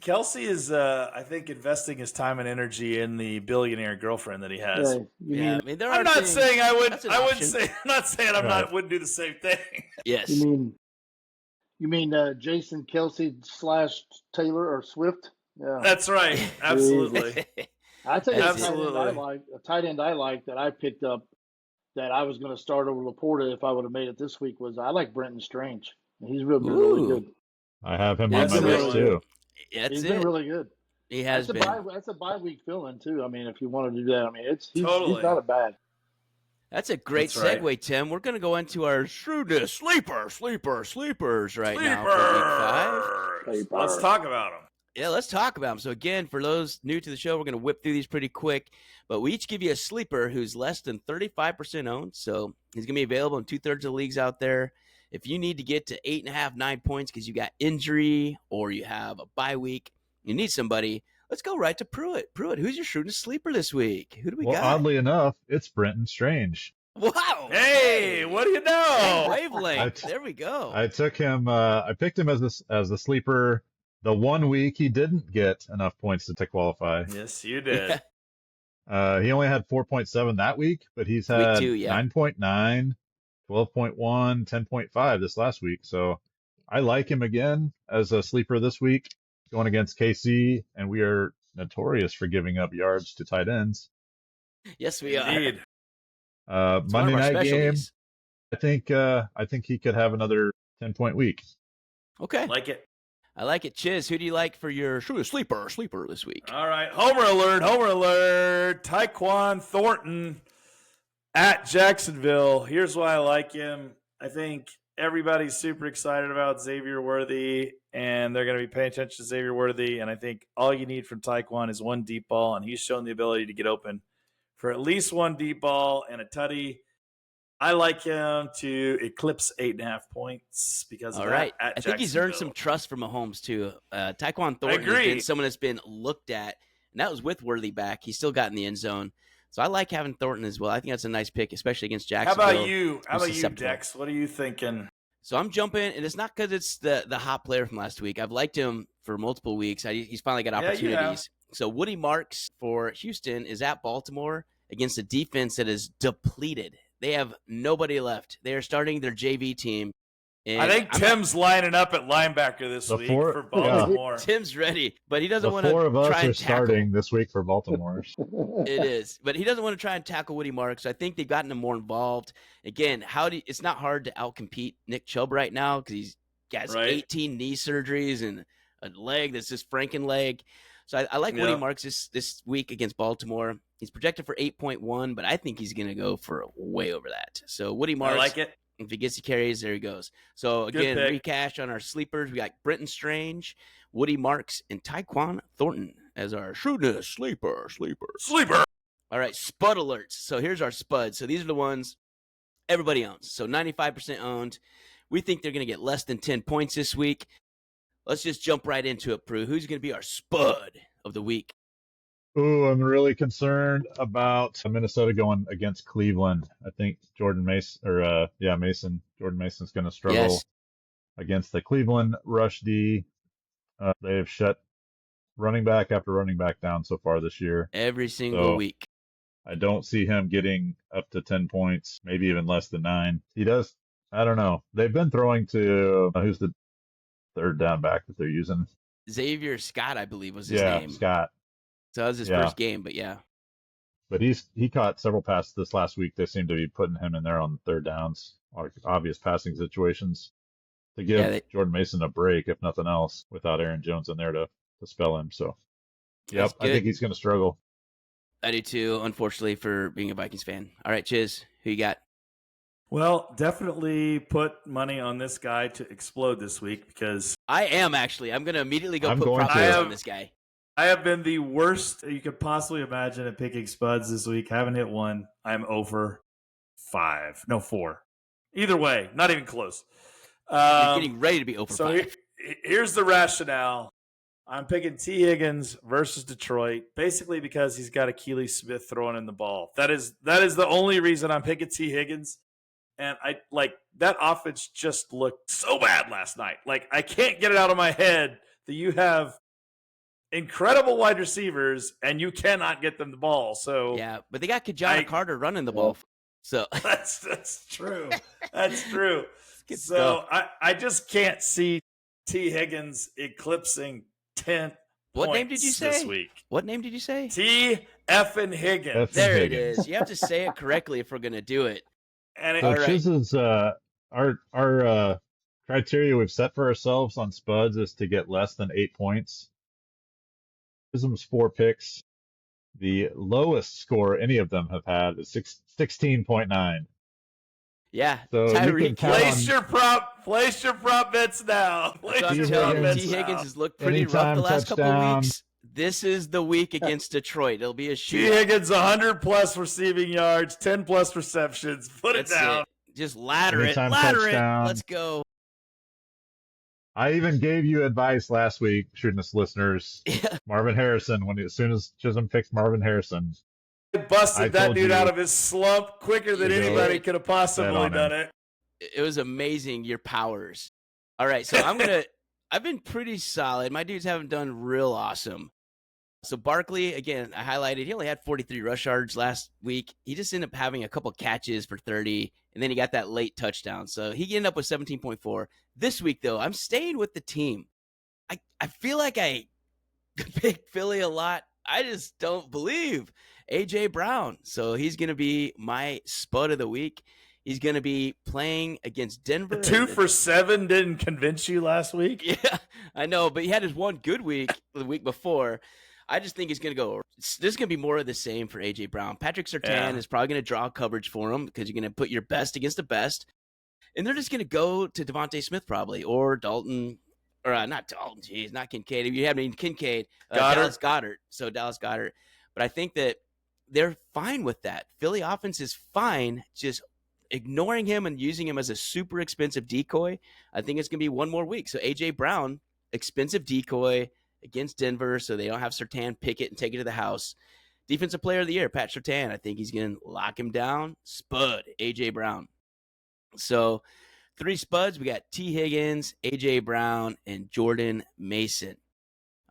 Kelsey is, I think, investing his time and energy in the billionaire girlfriend that he has. I mean, there are I'm not things, saying I would. that's an I wouldn't option. say. I'm not saying wouldn't do the same thing. Yes. You mean Jason Kelsey / Taylor or Swift? Yeah, That's right. Absolutely. I tell you, Absolutely. a tight end I like that I picked up that I was going to start over Laporta if I would have made it this week was I like Brenton Strange. He's really good. I have him on That's my it. list too. He's been really good. He has been. That's a bye week fill-in too. I mean, if you want to do that, I mean, he's Totally. not bad. That's a great That's segue, right. Tim. We're going to go into our Shrewdness Sleepers right now for week 5. Let's talk about them. Yeah, let's talk about them. So again, for those new to the show, we're going to whip through these pretty quick, but we each give you a sleeper who's less than 35% owned. So he's going to be available in 2/3 of the leagues out there. If you need to get to 8.5, 9 points because you got injury or you have a bye week, you need somebody, let's go right to Pruitt. Pruitt, who's your Shrewdness sleeper this week? Who do we got? Oddly enough, it's Brenton Strange. Wow. Hey, what do you know? Wavelength. There we go. I took him. I picked him as the sleeper. The 1 week he didn't get enough points to qualify. Yes, you did. He only had 4.7 that week, but he's had 9.9, 12.1, 10.5 this last week. So I like him again as a sleeper this week, going against KC, and we are notorious for giving up yards to tight ends. Yes, we Indeed. are. Monday night game. I think he could have another 10-point week. Okay. Like it. I like it. Chiz, who do you like for your sleeper this week? All right. Homer alert. Tyquan Thornton at Jacksonville. Here's why I like him. I think everybody's super excited about Xavier Worthy, and they're going to be paying attention to Xavier Worthy. And I think all you need from Tyquan is one deep ball, and he's shown the ability to get open for at least one deep ball and a tutty. I like him to eclipse 8.5 points because of that. I think he's earned some trust from Mahomes too. Tyquan Thornton has been someone that's been looked at, and that was with Worthy back. He still got in the end zone. So I like having Thornton as well. I think that's a nice pick, especially against Jacksonville. How about you, Dex? What are you thinking? So I'm jumping, and it's not because it's the hot player from last week. I've liked him for multiple weeks. He's finally got opportunities. So Woody Marks for Houston is at Baltimore against a defense that is depleted. They have nobody left. They are starting their JV team. And I think Tim's lining up at linebacker this week for Baltimore. Yeah. Tim's ready, but he doesn't want to try and tackle. 4 of us are starting starting this week for Baltimore. It is, but he doesn't want to try and tackle Woody Marks. So I think they've gotten him more involved. Again, it's not hard to outcompete Nick Chubb right now because he's got 18 knee surgeries and a leg that's just Franken leg. So I like Woody Marks this week against Baltimore. He's projected for 8.1, but I think he's going to go for way over that. So Woody Marks, I like it. If he gets the carries, there he goes. So again, recash on our sleepers. We got Brenton Strange, Woody Marks, and Tyquan Thornton as our Shrewdness sleeper. All right, Spud alerts. So here's our Spuds. So these are the ones everybody owns. So 95% owned. We think they're going to get less than 10 points this week. Let's just jump right into it, Pru. Who's going to be our Spud of the week? Ooh, I'm really concerned about Minnesota going against Cleveland. I think Jordan Mason's going to struggle against the Cleveland rush D. They have shut running back after running back down so far this year. Every single week. I don't see him getting up to 10 points, maybe even less than 9. He does. I don't know. They've been throwing to who's the third down back that they're using? Xavier Scott, I believe, was his name. Yeah, Scott. So that was his first game, but yeah. But he caught several passes this last week. They seem to be putting him in there on third downs, obvious passing situations, to give Jordan Mason a break, if nothing else, without Aaron Jones in there to spell him. So, I think he's going to struggle. I do too, unfortunately, for being a Vikings fan. All right, Chiz, who you got? Well, definitely put money on this guy to explode this week because I am actually. I'm going to immediately put props on this guy. I have been the worst you could possibly imagine at picking Spuds this week. Haven't hit one. I'm over 5. No, 4. Either way, not even close. You're getting ready to be over 5. Here's the rationale. I'm picking T. Higgins versus Detroit, basically because he's got Achilles Smith throwing in the ball. That is the only reason I'm picking T. Higgins. And I like that offense just looked so bad last night. Like, I can't get it out of my head that you have incredible wide receivers and you cannot get them the ball. So yeah, but they got Kajana Carter running the ball. So that's true. That's true. So I just can't see T. Higgins eclipsing 10 What points name did you say this week. What name did you say? T. Effin Higgins. There it is. You have to say it correctly if we're gonna do it. And so Chiz's our criteria we've set for ourselves on Spuds is to get less than 8 points. Chisholm's 4 picks. The lowest score any of them have had is 16.9. Yeah. So place your prop bets now. T. Higgins has looked pretty rough the last couple of weeks. This is the week against Detroit. It'll be a shoot. T. Higgins 100 plus receiving yards, 10 plus receptions. Put it down. Just ladder Anytime it. Ladder touchdown. it. Let's go. I even gave you advice last week, Shrewdness listeners. Yeah. Marvin Harrison, as soon as Chisholm picked Marvin Harrison. I busted that dude out of his slump quicker than anybody could have possibly done it. It was amazing, your powers. All right, so I've been pretty solid. My dudes haven't done real awesome. So Barkley, again, I highlighted, he only had 43 rush yards last week. He just ended up having a couple catches for 30, and then he got that late touchdown. So he ended up with 17.4. This week, though, I'm staying with the team. I feel like I picked Philly a lot. I just don't believe A.J. Brown. So he's going to be my spud of the week. He's going to be playing against Denver. 2 for 7 didn't convince you last week? Yeah, I know, but he had his one good week the week before. I just think he's going to go. There's going to be more of the same for A.J. Brown. Patrick Surtain is probably going to draw coverage for him because you're going to put your best against the best. And they're just going to go to Devontae Smith probably or Dalton. Or not Dalton, geez, not Kincaid. If you have Kincaid, Dallas Goedert. So Dallas Goedert. But I think that they're fine with that. Philly offense is fine just ignoring him and using him as a super expensive decoy. I think it's going to be one more week. So A.J. Brown, expensive decoy against Denver, so they don't have Surtain pick it and take it to the house. Defensive player of the year, Pat Surtain. I think he's going to lock him down. Spud, A.J. Brown. So 3 spuds. We got T. Higgins, A.J. Brown, and Jordan Mason.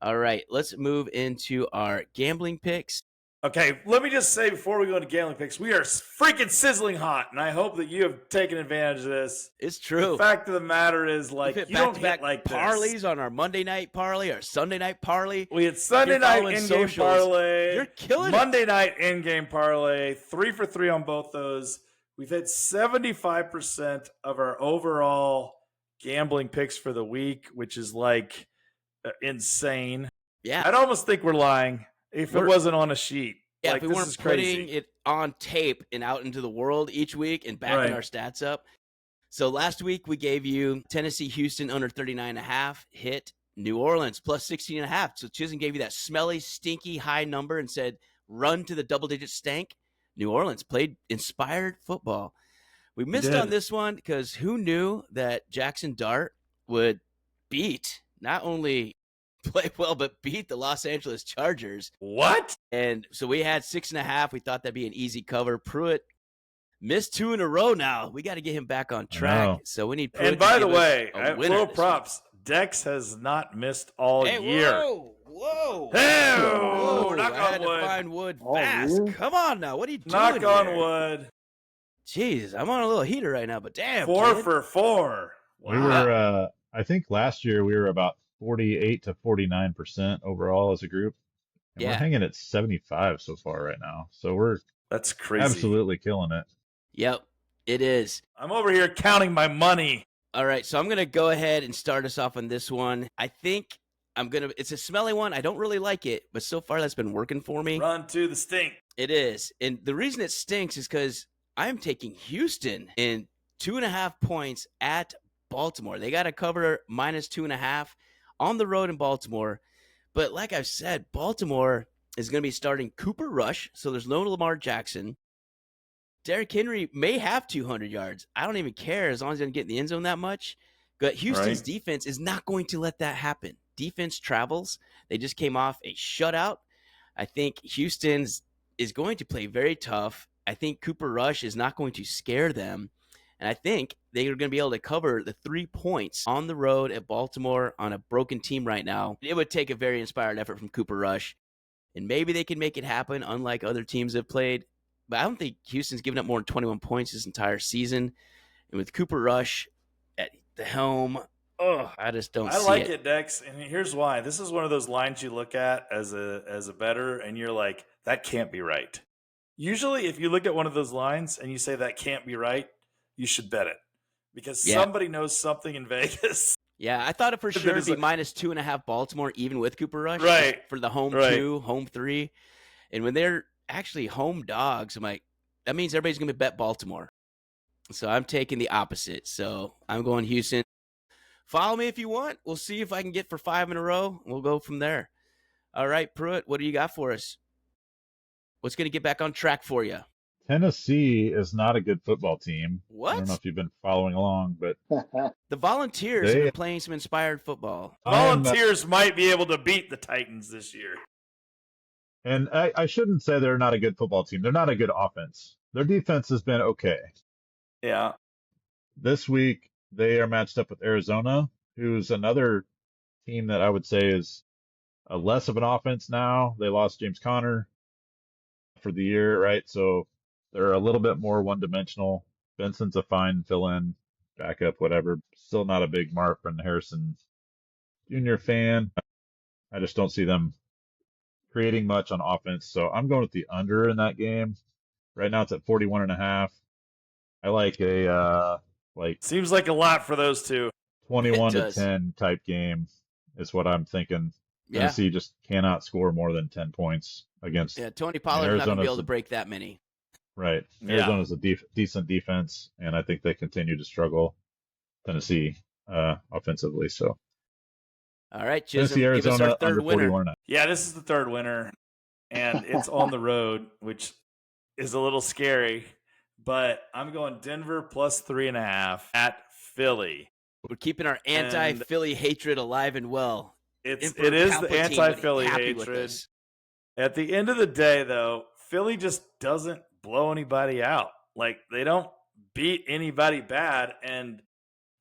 All right, let's move into our gambling picks. Okay, let me just say before we go into gambling picks, we are freaking sizzling hot, and I hope that you have taken advantage of this. It's true. The fact of the matter is, like, you don't hit like parlays on our Monday night parlay, our Sunday night parlay. We had Sunday night in-game parlay. You're killing Monday night in-game parlay. 3 for 3 on both those. We've hit 75% of our overall gambling picks for the week, which is like insane. Yeah, I'd almost think we're lying. If it wasn't on a sheet. Yeah, like, if we weren't putting it on tape and out into the world each week and backing our stats up. So last week we gave you Tennessee, Houston under 39.5, hit New Orleans plus 16.5. So Chisholm gave you that smelly, stinky high number and said, run to the double-digit stank. New Orleans played inspired football. We missed on this one because who knew that Jackson Dart would beat not only play well, but beat the Los Angeles Chargers. What? And so we had 6.5. We thought that'd be an easy cover. Pruitt missed 2 in a row now. We got to get him back on track. So we need Pruitt. And by the way, little props. Dex has not missed all year. Whoa. Hey, knock on I had wood. To find wood fast. Come on now. What are you doing? Knock on wood. Jeez, I'm on a little heater right now, but damn. 4 for 4. Wow. We were, I think last year we were about 48 to 49% overall as a group. And we're hanging at 75 so far right now. So that's crazy. Absolutely killing it. Yep, it is. I'm over here counting my money. All right, so I'm going to go ahead and start us off on this one. I think it's a smelly one. I don't really like it, but so far that's been working for me. Run to the stink. It is. And the reason it stinks is because I'm taking Houston in 2.5 points at Baltimore. They got to cover minus 2.5 on the road in Baltimore. But like I've said, Baltimore is going to be starting Cooper Rush, so there's no Lamar Jackson. Derrick Henry may have 200 yards. I don't even care as long as he doesn't get in the end zone that much. But Houston's defense is not going to let that happen. Defense travels. They just came off a shutout. I think Houston's is going to play very tough. I think Cooper Rush is not going to scare them. And I think they are going to be able to cover the 3 points on the road at Baltimore on a broken team right now. It would take a very inspired effort from Cooper Rush. And maybe they can make it happen, unlike other teams have played. But I don't think Houston's given up more than 21 points this entire season. And with Cooper Rush at the helm, I just don't see it. I like it, Dex, and here's why. This is one of those lines you look at as a bettor, and you're like, that can't be right. Usually, if you look at one of those lines and you say that can't be right, you should bet it. Because somebody knows something in Vegas. Yeah, I thought it for sure would be minus 2.5 Baltimore, even with Cooper Rush. Right. For the home 2, home 3. And when they're actually home dogs, I'm like, that means everybody's going to bet Baltimore. So I'm taking the opposite. So I'm going Houston. Follow me if you want. We'll see if I can get for 5 in a row. We'll go from there. All right, Pruitt, what do you got for us? What's going to get back on track for you? Tennessee is not a good football team. What? I don't know if you've been following along, but the Volunteers have been playing some inspired football. Volunteers might be able to beat the Titans this year. And I shouldn't say they're not a good football team. They're not a good offense. Their defense has been okay. Yeah. This week, they are matched up with Arizona, who's another team that I would say is less of an offense now. They lost James Conner for the year, right? So they're a little bit more one-dimensional. Benson's a fine fill-in, backup, whatever. Still not a big Marvin Harrison Jr. fan. I just don't see them creating much on offense. So I'm going with the under in that game. Right now it's at 41.5. I like a seems like a lot for those two. 21-10 type game is what I'm thinking. Tennessee just cannot score more than 10 points against. Yeah, Tony Pollard's not going to be able to break that many. Right. Arizona's a decent defense, and I think they continue to struggle, Tennessee, offensively. So, all right, Chiz, Tennessee, Arizona, give us our third winner. 41. Yeah, this is the third winner, and it's on the road, which is a little scary. But I'm going Denver plus 3.5 at Philly. We're keeping our anti-Philly hatred alive and well. It is the anti-Philly hatred. At the end of the day, though, Philly just doesn't blow anybody out. Like, they don't beat anybody bad. And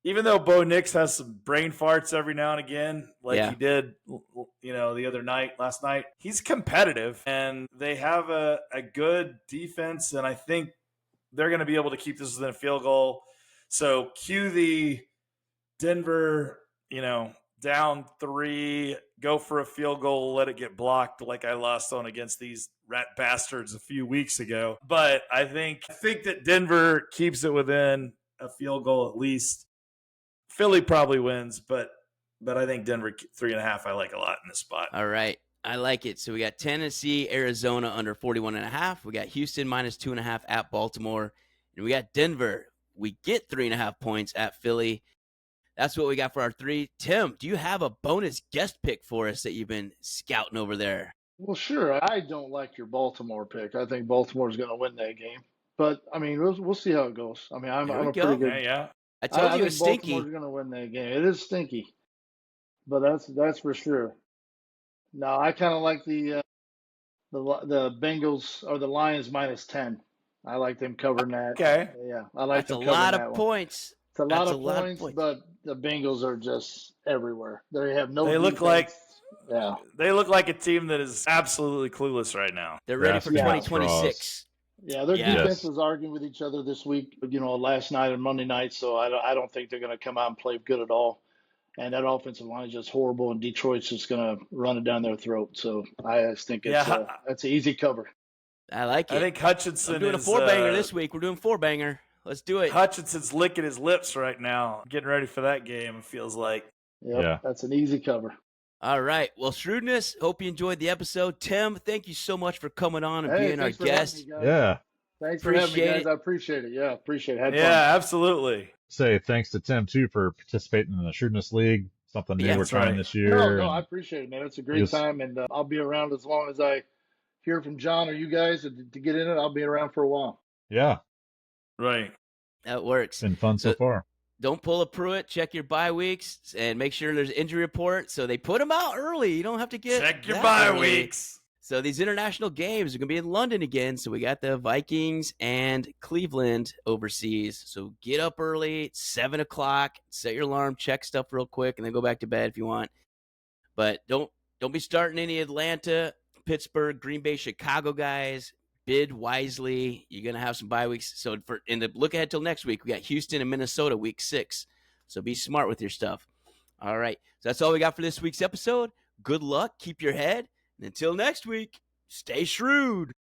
even though Bo Nix has some brain farts every now and again, like he did, last night, he's competitive. And they have a good defense. And I think they're going to be able to keep this within a field goal. So cue the Denver, down 3, go for a field goal, let it get blocked like I lost on against these rat bastards a few weeks ago. But I think that Denver keeps it within a field goal at least. Philly probably wins, but I think Denver 3.5 I like a lot in this spot. All right. I like it. So we got Tennessee, Arizona under 41.5. We got Houston minus 2.5 at Baltimore. And we got Denver. We get 3.5 points at Philly. That's what we got for our 3. Tim, do you have a bonus guest pick for us that you've been scouting over there? Well, sure. I don't like your Baltimore pick. I think Baltimore's going to win that game. But, I mean, we'll see how it goes. I mean, I'm a pretty good. Yeah. I told you it was stinky. Baltimore's going to win that game. It is stinky. But that's for sure. No, I kind of like the Bengals or the Lions minus 10. I like them covering that. Okay. Yeah, I like them covering that. That's a lot of points. It's a lot of points, but the Bengals are just everywhere. They have no. They look like they look like a team that is absolutely clueless right now. They're ready for 2026. Yeah, their defense was arguing with each other this week. Last night and Monday night. So I don't think they're going to come out and play good at all. And that offensive line is just horrible, and Detroit's just going to run it down their throat. So I just think that's an easy cover. I like it. I think Hutchinson I'm doing a 4-banger this week. We're doing 4-banger. Let's do it. Hutchinson's licking his lips right now, getting ready for that game, it feels like. Yep, that's an easy cover. All right. Well, Shrewdness, hope you enjoyed the episode. Tim, thank you so much for coming on and being our guest. Thanks for having me, guys. I appreciate it. Yeah, appreciate it. Absolutely. Say thanks to Tim, too, for participating in the Shrewdness League. Something new we're trying this year. No, I appreciate it, man. It's a great time, and I'll be around as long as I hear from John or you guys to get in it. I'll be around for a while. Yeah. Right. That works. It's been fun so far. Don't pull a Pruitt. Check your bye weeks and make sure there's injury report. So they put them out early. You don't have to get check your bye weeks. So these international games are going to be in London again. So we got the Vikings and Cleveland overseas. So get up early, 7 o'clock, set your alarm, check stuff real quick, and then go back to bed if you want. But don't be starting any Atlanta, Pittsburgh, Green Bay, Chicago guys. Bid wisely. You're going to have some bye weeks. So look ahead till next week. We got Houston and Minnesota week 6. So be smart with your stuff. All right. So that's all we got for this week's episode. Good luck. Keep your head. And until next week, stay shrewd.